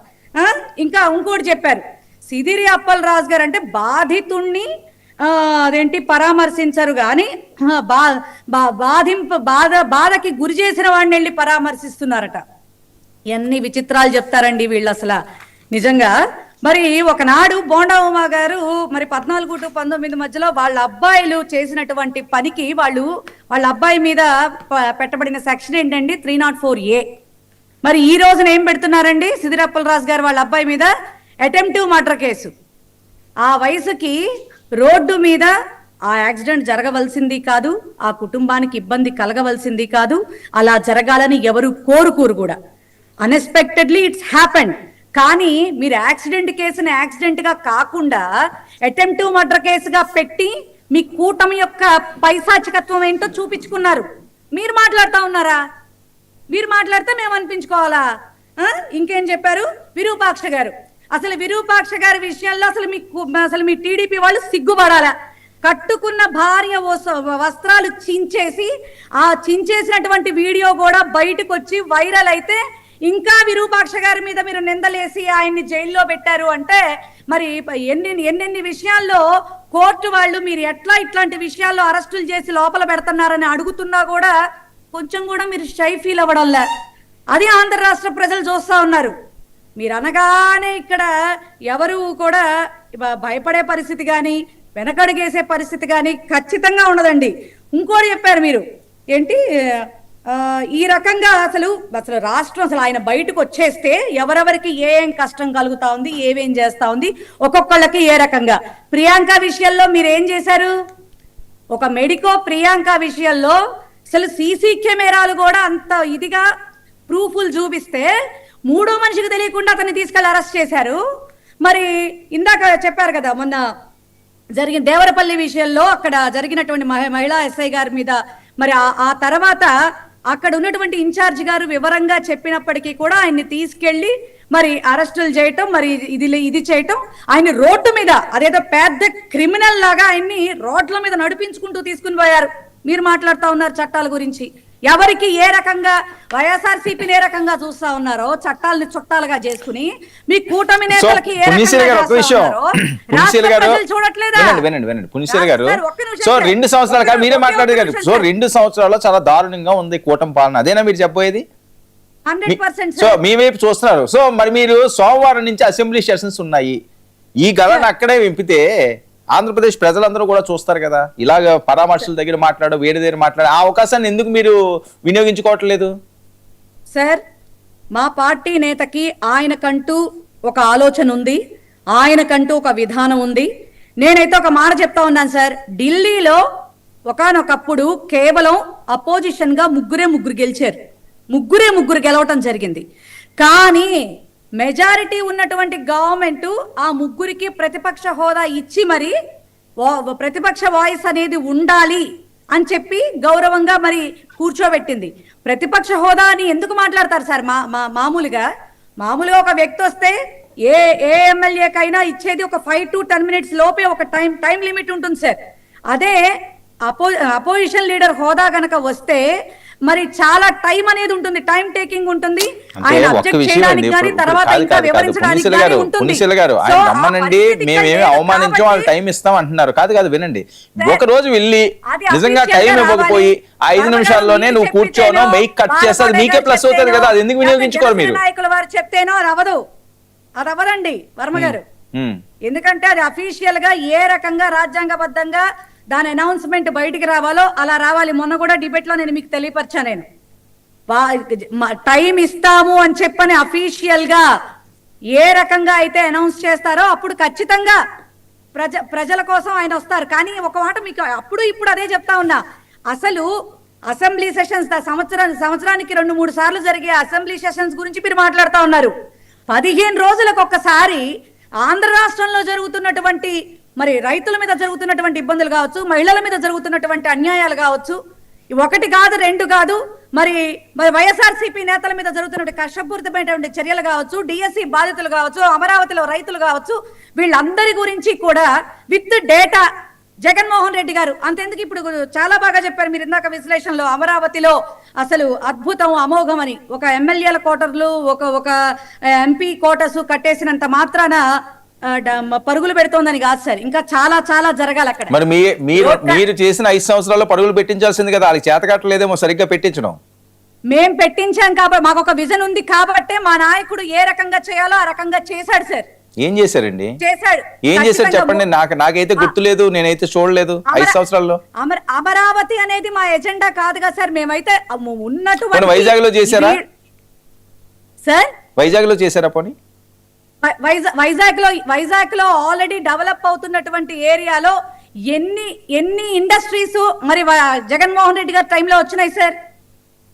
Speaker 4: ఇంకా ఇంకోటి చెప్పారు, సిదిరి అప్పలరాజు గారు అంటే బాధితుణ్ణి అదేంటి పరామర్శించరు కానీ బాధకి గురి చేసిన వాడిని వెళ్ళి పరామర్శిస్తున్నారట. ఎన్ని విచిత్రాలు చెప్తారండి వీళ్ళు అసలు నిజంగా. మరి ఒకనాడు బోండా ఉమా గారు మరి 14 to 19 మధ్యలో వాళ్ళ అబ్బాయిలు చేసినటువంటి పనికి వాళ్ళ అబ్బాయి మీద పెట్టబడిన సెక్షన్ ఏంటండి 304A. మరి ఈ రోజున ఏం పెడుతున్నారండి, సిదిరి అప్పలరాజు గారు వాళ్ళ అబ్బాయి మీద అటెంప్టివ్ మర్డర్ కేసు. ఆ వయసుకి రోడ్డు మీద ఆ యాక్సిడెంట్ జరగవలసింది కాదు, ఆ కుటుంబానికి ఇబ్బంది కలగవలసింది కాదు, అలా జరగాలని ఎవరు కోరుకోరు కూడా. Unexpectedly it's happened. కానీ మీరు యాక్సిడెంట్ కేసుని యాక్సిడెంట్గా కాకుండా అటెంప్టివ్ మర్డర్ కేసుగా పెట్టి మీ కూటమి యొక్క పైశాచికత్వం ఏంటో చూపించుకున్నారు. మీరు మాట్లాడుతూ ఉన్నారా? మీరు మాట్లాడితే మేము అనిపించుకోవాలా? ఇంకేం చెప్పారు విరూపాక్ష గారు. అసలు విరూపాక్ష గారి విషయంలో అసలు మీ టీడీపీ వాళ్ళు సిగ్గుపడాలా? కట్టుకున్న భార్య వస్త్రాలు చించేసి ఆ చించేసినటువంటి వీడియో కూడా బయటకు వచ్చి వైరల్ అయితే ఇంకా విరూపాక్ష గారి మీద మీరు నిందలేసి ఆయన్ని జైల్లో పెట్టారు అంటే మరి ఎన్నెన్ని విషయాల్లో కోర్టు వాళ్ళు మీరు ఎట్లా ఇట్లాంటి విషయాల్లో అరెస్టులు చేసి లోపల పెడుతున్నారని అడుగుతున్నా కూడా కొంచెం కూడా మీరు షై ఫీల్ అవ్వడంలే. అది ఆంధ్ర రాష్ట్ర ప్రజలు చూస్తా ఉన్నారు. మీరు అనగానే ఇక్కడ ఎవరు కూడా భయపడే పరిస్థితి కానీ వెనకడుగేసే పరిస్థితి కానీ ఖచ్చితంగా ఉండదండి. ఇంకోటి చెప్పారు మీరు ఏంటి, ఈ రకంగా అసలు రాష్ట్రం అసలు ఆయన బయటకు వచ్చేస్తే ఎవరెవరికి ఏం కష్టం కలుగుతా ఉంది, ఏమేం చేస్తా ఉంది, ఒక్కొక్కళ్ళకి ఏ రకంగా. ప్రియాంక విషయంలో మీరు ఏం చేశారు? ఒక మెడికో ప్రియాంక విషయంలో అసలు సీసీ కెమెరాలు కూడా అంత ఇదిగా ప్రూఫ్లు చూపిస్తే 3వ మనిషికి తెలియకుండా అతన్ని తీసుకెళ్లి అరెస్ట్ చేశారు. మరి ఇందాక చెప్పారు కదా మొన్న జరిగిన దేవరపల్లి విషయంలో అక్కడ జరిగినటువంటి మహిళా ఎస్ఐ గారి మీద మరి ఆ తర్వాత అక్కడ ఉన్నటువంటి ఇన్ఛార్జ్ గారు వివరంగా చెప్పినప్పటికీ కూడా ఆయన్ని తీసుకెళ్లి మరి అరెస్టులు చేయటం, మరి ఇది చేయటం, ఆయన రోడ్డు మీద అదేదో పెద్ద క్రిమినల్ లాగా ఆయన్ని రోడ్ల మీద నడిపించుకుంటూ తీసుకుని పోయారు. మీరు మాట్లాడుతూ ఉన్నారు చట్టాల గురించి. ఎవరికి ఏ రకంగా వైఎస్ఆర్సీపీని ఏ రకంగా చూస్తా ఉన్నారో చట్టాలని చుట్టాలుగా చేసుకుని మీ కూటమి నేతలకి
Speaker 1: చూడట్లేదా? పునిశీల గారు సో 2 సంవత్సరాల కాదు మీరే మాట్లాడేది. సో 2 సంవత్సరాల్లో చాలా దారుణంగా ఉంది కూటమి పాలన, అదేనా మీరు చెప్పబోయేది?
Speaker 4: 100%.
Speaker 1: సో మీ వైపు చూస్తున్నారు. సో మరి మీరు సోమవారం నుంచి అసెంబ్లీ సెషన్స్ ఉన్నాయి, ఈ గలను అక్కడే వింపితే ఆంధ్రప్రదేశ్ ప్రజలందరూ కూడా చూస్తారు కదా, ఇలాగ పరామర్శల దగ్గర వేరే దగ్గర మాట్లాడే ఆ అవకాశాన్ని ఎందుకు మీరు వినియోగించుకోవట్లేదు?
Speaker 4: సార్, మా పార్టీ నేతకి ఆయనకంటూ ఒక ఆలోచన ఉంది, ఆయనకంటూ ఒక విధానం ఉంది. నేనైతే ఒక మాట చెప్తా ఉన్నాను సార్, ఢిల్లీలో ఒకానొకప్పుడు కేవలం అపోజిషన్ గా ముగ్గురు గెలిచారు, ముగ్గురు గెలవటం జరిగింది. కానీ మెజారిటీ ఉన్నటువంటి గవర్నమెంట్ ఆ ముగ్గురికి ప్రతిపక్ష హోదా ఇచ్చి మరి ప్రతిపక్ష వాయిస్ అనేది ఉండాలి అని చెప్పి గౌరవంగా మరి కూర్చోబెట్టింది. ప్రతిపక్ష హోదా అని ఎందుకు మాట్లాడతారు సార్? మామూలుగా ఒక వ్యక్తి వస్తే ఏ ఎమ్మెల్యేకైనా ఇచ్చేది ఒక 5 to 10 minutes లోపే ఒక టైం లిమిట్ ఉంటుంది సార్. అదే అపోజిషన్ లీడర్ హోదా గనక వస్తే మరి చాలా టైం అనేది ఉంటుంది, టైం టేకింగ్ ఉంటుంది. ఆయన అబ్జెక్ట్ చేయడానికి కానీ తర్వాత ఇంకా వివరించడానికి కానీ ఉంటుంది.
Speaker 1: ఆయన రమ్మనండి, మేమేమి అవమానించాం, వాళ్ళు టైం ఇస్తాం అంటున్నారు. కాదు వినండి, ఒక రోజు వెళ్ళి నిజంగా టైం ఇవ్వకపోయి 5 నిమిషాల్లోనే నువ్వు కూర్చోనో మైక్ కట్ చేస్తే అది మీకే ప్లస్ అవుతుంది కదా, అది ఎందుకు వినియోగించుకోరు మీరు?
Speaker 4: నాయకుల వారు చెప్తేనో అది అవ్వదండి వర్మ గారు. ఎందుకంటే అది అఫీషియల్ గా ఏ రకంగా రాజ్యాంగబద్ధంగా దాని అనౌన్స్మెంట్ బయటికి రావాలో అలా రావాలి. మొన్న కూడా డిబేట్లో నేను మీకు తెలియపరిచా. నేను టైం ఇస్తాము అని చెప్పని అఫీషియల్ గా ఏ రకంగా అయితే అనౌన్స్ చేస్తారో అప్పుడు ఖచ్చితంగా ప్రజల కోసం ఆయన వస్తారు. కానీ ఒక మాట మీకు అప్పుడు ఇప్పుడు అదే చెప్తా ఉన్నా, అసలు అసెంబ్లీ సెషన్స్ సంవత్సరానికి 2-3 సార్లు జరిగే అసెంబ్లీ సెషన్స్ గురించి మీరు మాట్లాడుతూ ఉన్నారు. 15 రోజులకు ఒక్కసారి ఆంధ్ర రాష్ట్రంలో జరుగుతున్నటువంటి మరి రైతుల మీద జరుగుతున్నటువంటి ఇబ్బందులు కావచ్చు, మహిళల మీద జరుగుతున్నటువంటి అన్యాయాలు కావచ్చు, 1 కాదు 2 కాదు, మరి వైఎస్ఆర్సీపీ నేతల మీద జరుగుతున్న కష్టపూరితమైనటువంటి చర్యలు కావచ్చు, డిఎస్సి బాధితులు కావచ్చు, అమరావతిలో రైతులు కావచ్చు, వీళ్ళందరి గురించి కూడా విత్ డేటా జగన్మోహన్ రెడ్డి గారు అంతెందుకు ఇప్పుడు చాలా బాగా చెప్పారు మీరు ఇందాక విశ్లేషణలో. అమరావతిలో అసలు అద్భుతం అమోఘం అని ఒక ఎమ్మెల్యేల కోటర్లు ఒక ఎంపీ కోటర్స్ కట్టేసినంత మాత్రాన పరుగులు పెడుతోందని కాదు సార్, ఇంకా చాలా చాలా జరగాలి అక్కడ.
Speaker 1: మరి మీరు చేసిన 5 సంవత్సరాల్లో పరుగులు పెట్టించాల్సింది కదా, వాళ్ళకి చేతకట్టలేదేమో సరిగ్గా పెట్టించడం.
Speaker 4: మేం పెట్టించాం కాబట్టి మాకు ఒక విజన్ ఉంది కాబట్టి మా నాయకుడు ఏ రకంగా చేయాలో ఆ రకంగా చేశాడు సార్.
Speaker 1: ఏం చేశారండి? ఏం చేశారు
Speaker 4: ఖచ్చితంగా
Speaker 1: చెప్పండి. నాకైతే గుర్తులేదు, నేనైతే చూడలేదు 5 సంవత్సరాల్లో.
Speaker 4: అమరావతి అనేది మా ఎజెండా కాదుగా సార్. మేమైతే ఉన్నటువంటి
Speaker 1: వైజాగ్ లో చేశారా
Speaker 4: సార్?
Speaker 1: వైజాగ్ లో చేశారా పోనీ?
Speaker 4: వైజాగ్ లో ఆల్రెడీ డెవలప్ అవుతున్నటువంటి ఏరియాలో ఎన్ని ఇండస్ట్రీస్ మరి జగన్మోహన్ రెడ్డి గారి టైంలో వచ్చినాయి సార్?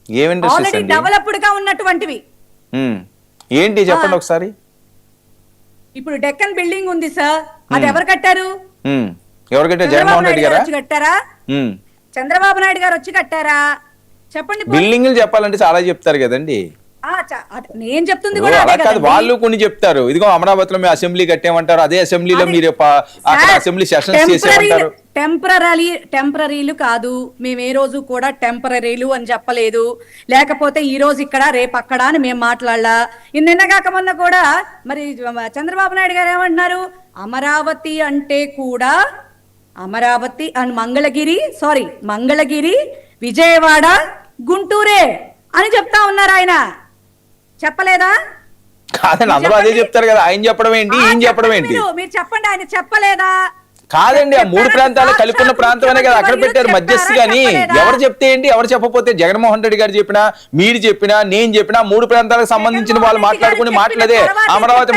Speaker 1: ఏం ఇండస్ట్రీస్
Speaker 4: ఆల్రెడీ
Speaker 1: అండి?
Speaker 4: డెవలప్డ్ గా ఉన్నటువంటివి
Speaker 1: ఏంటి చెప్పండి ఒకసారి.
Speaker 4: ఇప్పుడు డెక్కన్ బిల్డింగ్ ఉంది సార్, అది ఎవరు కట్టారు?
Speaker 1: ఎవరు కట్టారు? జగన్మోహన్ రెడ్డి గారు
Speaker 4: కట్టారా? చంద్రబాబు నాయుడు గారు వచ్చి కట్టారా? చెప్పండి.
Speaker 1: బిల్డింగ్లు చెప్పాలంటే చాలా చెప్తారు కదండి.
Speaker 4: నేను చెప్తుంది
Speaker 1: అలా కాదు, వాళ్ళు కొన్ని చెప్తారు. ఇదిగో అమరావతిలో మేము అసెంబ్లీ కట్టేమంటారు, అదే అసెంబ్లీలో మీరు అసెంబ్లీ సెషన్స్ చేసేమంటారు.
Speaker 4: టెంపరీలు కాదు, మేము ఏ రోజు కూడా టెంపరీలు అని చెప్పలేదు. లేకపోతే ఈ రోజు ఇక్కడ రేపు అక్కడ అని మేము మాట్లాడలా. నిన్నగాక మొన్న కూడా మరి చంద్రబాబు నాయుడు గారు ఏమంటున్నారు, అమరావతి అంటే కూడా అమరావతి అండ్ మంగళగిరి విజయవాడ గుంటూరే అని చెప్తా ఉన్నారు. ఆయన చెప్పలేదా?
Speaker 1: కాదండి, అందరూ అదే చెప్తారు కదా. ఆయన చెప్పడం ఏంటి, ఈయన చెప్పడం ఏంటి?
Speaker 4: మీరు చెప్పండి, ఆయన చెప్పలేదా?
Speaker 1: కాదండి, ఆ 3 ప్రాంతాలు కలిపి ఉన్న ప్రాంతం అనే కదా అక్కడ పెట్టారు మధ్యస్థి. కానీ ఎవరు చెప్తే ఏంటి, ఎవరు చెప్పకపోతే? జగన్మోహన్ రెడ్డి గారు చెప్పినా, మీరు చెప్పినా, నేను చెప్పినా 3 ప్రాంతాలకు సంబంధించిన వాళ్ళు మాట్లాడుకుని మాట్లాడే అమరావతి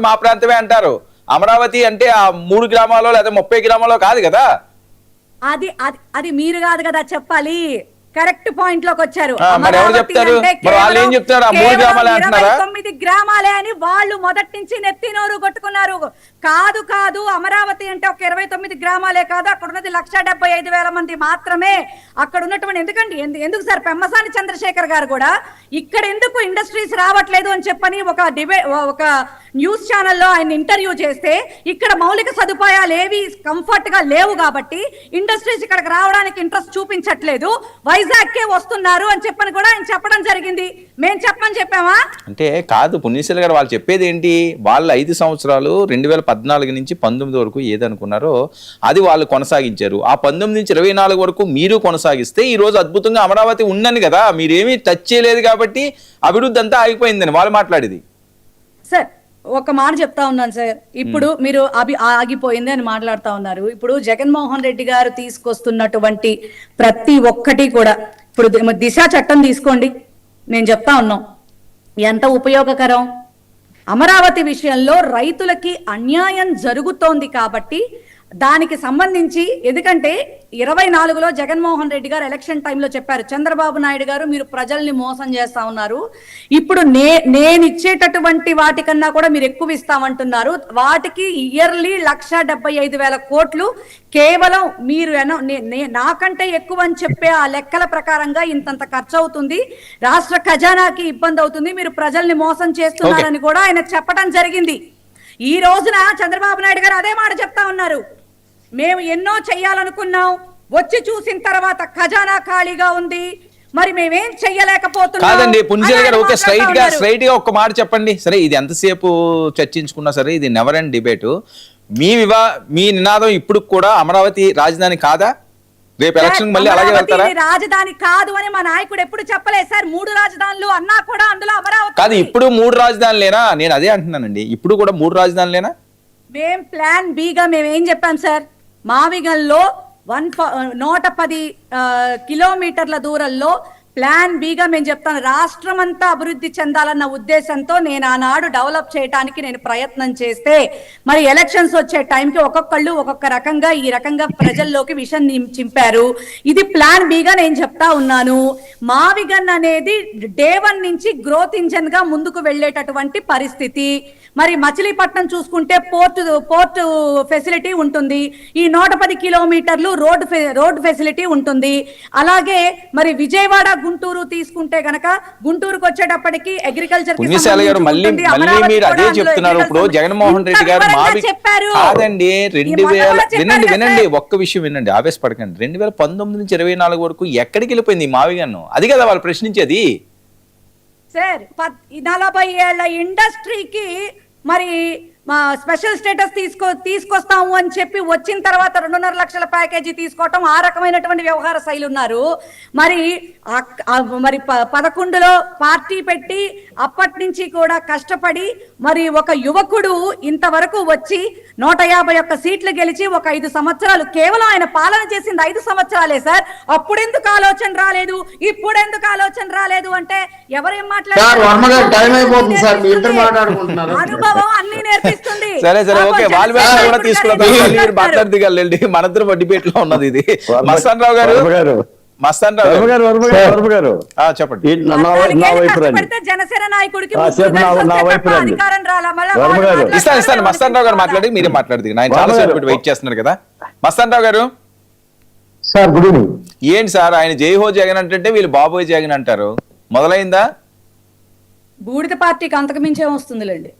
Speaker 1: మా ప్రాంతమే అంటారు. అమరావతి అంటే ఆ 3 గ్రామాల్లో లేదా 30 గ్రామాల్లో కాదు కదా.
Speaker 4: అది మీరు కాదు కదా చెప్పాలి. కరెక్ట్ పాయింట్ లోకి వచ్చారు.
Speaker 1: మరి ఎవరు చెప్తారు? మరి వాళ్ళు ఏం చెప్తారు? 3 గ్రామాలే అంటున్నారా?
Speaker 4: 29 గ్రామాలే అని వాళ్ళు మొదటి నుంచి నెత్తినోరు కొట్టుకున్నారు. కాదు అమరావతి అంటే ఒక 29 గ్రామాలే కాదు, అక్కడ ఉన్నది 1,75,000 మంది మాత్రమే. అక్కడ ఉన్నటువంటి ఎందుకు సార్ పెమ్మసాని చంద్రశేఖర్ గారు కూడా ఇక్కడ ఎందుకు ఇండస్ట్రీస్ రావట్లేదు అని చెప్పని ఒక న్యూస్ ఛానల్లో ఆయన ఇంటర్వ్యూ చేస్తే, ఇక్కడ మౌలిక సదుపాయాలు ఏవి కంఫర్ట్ గా లేవు కాబట్టి ఇండస్ట్రీస్ ఇక్కడికి రావడానికి ఇంట్రెస్ట్ చూపించట్లేదు, వైజాగ్కే వస్తున్నారు అని చెప్పని కూడా ఆయన చెప్పడం జరిగింది. మేము చెప్పామా?
Speaker 1: అంటే కాదు పుణ్యశీల గారు, వాళ్ళు చెప్పేది ఏంటి? వాళ్ళు 5 సంవత్సరాలు 2014 నుంచి 19 వరకు ఏదనుకున్నారో అది వాళ్ళు కొనసాగించారు. ఆ 19 నుంచి 24 వరకు మీరు కొనసాగిస్తే ఈ రోజు అద్భుతంగా అమరావతి ఉందని కదా. మీరేమీ టచ్ చేయలేదు కాబట్టి అభివృద్ధి అంతా ఆగిపోయిందని వాళ్ళు మాట్లాడేది.
Speaker 4: సార్ ఒక మాట చెప్తా ఉన్నాను సార్. ఇప్పుడు మీరు ఆగిపోయింది అని మాట్లాడుతా ఉన్నారు. ఇప్పుడు జగన్మోహన్ రెడ్డి గారు తీసుకొస్తున్నటువంటి ప్రతి ఒక్కటి కూడా, ఇప్పుడు దిశ చట్టం తీసుకోండి, నేను చెప్తా ఉన్నాం ఎంత ఉపయోగకరం. అమరావతి విషయంలో రైతులకి అన్యాయం జరుగుతోంది కాబట్టి దానికి సంబంధించి, ఎందుకంటే 24లో జగన్మోహన్ రెడ్డి గారు ఎలక్షన్ టైంలో చెప్పారు, చంద్రబాబు నాయుడు గారు మీరు ప్రజల్ని మోసం చేస్తా ఉన్నారు, ఇప్పుడు నేను ఇచ్చేటటువంటి వాటికన్నా కూడా మీరు ఎక్కువ ఇస్తామంటున్నారు, వాటికి ఇయర్లీ 1,75,000 కోట్లు కేవలం మీరు నాకంటే ఎక్కువ అని చెప్పే ఆ లెక్కల ప్రకారంగా ఇంతంత ఖర్చు అవుతుంది, రాష్ట్ర ఖజానాకి ఇబ్బంది అవుతుంది, మీరు ప్రజల్ని మోసం చేస్తున్నారని కూడా ఆయన చెప్పడం జరిగింది. ఈ రోజున చంద్రబాబు నాయుడు గారు అదే మాట చెప్తా ఉన్నారు, మేము ఎన్నో చెయ్యాలనుకున్నాం, వచ్చి చూసిన తర్వాత ఖజానా ఖాళీగా ఉంది, మరి మేమేం చెయ్యలేకపోతున్నాం.
Speaker 1: కాదండి పుణ్యశీల గారు, ఓకే, స్ట్రైట్ గా ఒక మాట చెప్పండి. సరే, ఇది ఎంతసేపు చర్చించుకున్నా సరే ఇది నెవర్ ఎండ్ డిబేట్. మీ నినాదం ఇప్పుడు కూడా అమరావతి రాజధాని కాదా? రేపు ఎలక్షన్ మళ్ళీ అలాగే వెళ్తారా?
Speaker 4: రాజధాని కాదు అని మా నాయకుడు ఎప్పుడు చెప్పలేదు సార్. 3 రాజధానులు అన్నా కూడా అందులో అమరావతి
Speaker 1: కాదు. ఇప్పుడు 3 రాజధానులేనా? నేను అదే అంటున్నానండి, ఇప్పుడు కూడా 3 రాజధానులేనా?
Speaker 4: మేం ప్లాన్ బి గా మేము ఏం చెప్పాం సార్, మావిగల్లో 110 కిలోమీటర్ల దూరంలో ప్లాన్ బిగా మేము చెప్తాను, రాష్ట్రం అంతా అభివృద్ధి చెందాలన్న ఉద్దేశంతో నేను ఆనాడు డెవలప్ చేయడానికి నేను ప్రయత్నం చేస్తే మరి ఎలక్షన్స్ వచ్చే టైంకి ఒక్కొక్కళ్ళు ఒక్కొక్క రకంగా ఈ రకంగా ప్రజల్లోకి విషం చింపారు. ఇది ప్లాన్ బిగా నేను చెప్తా ఉన్నాను. మావిగన్ అనేది డే 1 నుంచి గ్రోత్ ఇంజన్ గా ముందుకు వెళ్ళేటటువంటి పరిస్థితి. మరి మచిలీపట్నం చూసుకుంటే పోర్ట్ ఫెసిలిటీ ఉంటుంది, ఈ 110 కిలోమీటర్లు రోడ్ ఫెసిలిటీ ఉంటుంది. అలాగే మరి విజయవాడ గుంటూరు తీసుకుంటే గనక గుంటూరుకు వచ్చేటప్పటికి అగ్రికల్చర్
Speaker 1: పుణ్యశాల గారు మళ్ళీ మీరు అదే చెప్తున్నారు. ఇప్పుడు జగన్మోహన్ రెడ్డి గారు కాదండి, 2000 వినండి ఒక్క విషయం వినండి, ఆవేశపడకండి. 2019 నుంచి 24 వరకు ఎక్కడికి వెళ్ళిపోయింది ఈ మావిగన్ను? అది కదా వాళ్ళు ప్రశ్నించేది.
Speaker 4: సార్ 40 ఏళ్ల ఇండస్ట్రీకి మరి మా స్పెషల్ స్టేటస్ తీసుకొస్తాము అని చెప్పి వచ్చిన తర్వాత 2.5 లక్షల ప్యాకేజీ తీసుకోవటం, ఆ రకమైనటువంటి వ్యవహార శైలి ఉన్నారు. మరి 11లో పార్టీ పెట్టి అప్పటి నుంచి కూడా కష్టపడి మరి ఒక యువకుడు ఇంతవరకు వచ్చి 151 సీట్లు గెలిచి ఒక 5 సంవత్సరాలు కేవలం ఆయన పాలన చేసింది 5 సంవత్సరాలే సార్. అప్పుడెందుకు ఆలోచన రాలేదు, ఇప్పుడెందుకు ఆలోచన రాలేదు అంటే ఎవరేం మాట్లాడారు? అనుభవం అన్ని నేర్పిస్తుంది.
Speaker 1: సరే ఓకే, వాళ్ళు కూడా తీసుకున్నారు మాట్లాడదిగలండి. మనందరం డిబేట్ లో ఉన్నది ఇది. మస్తాన్ రావు గారు చెప్పండి.
Speaker 4: జనసేన నాయకుడికి
Speaker 1: ఇస్తాను మస్తాన్ రావు గారు మాట్లాడి మీరే మాట్లాడదు. ఆయన చాలా సేపు వెయిట్ చేస్తున్నారు కదా. మస్తాన్ రావు గారు
Speaker 5: సార్, గుడ్ ఈవినింగ్.
Speaker 1: ఏంటి సార్, ఆయన జై హో జగన్ అంటే వీళ్ళు బాబోయ్ జగన్ అంటారు. మొదలైందా?
Speaker 4: బూడిద పార్టీకి అంతకుమించే వస్తుందిలేండి.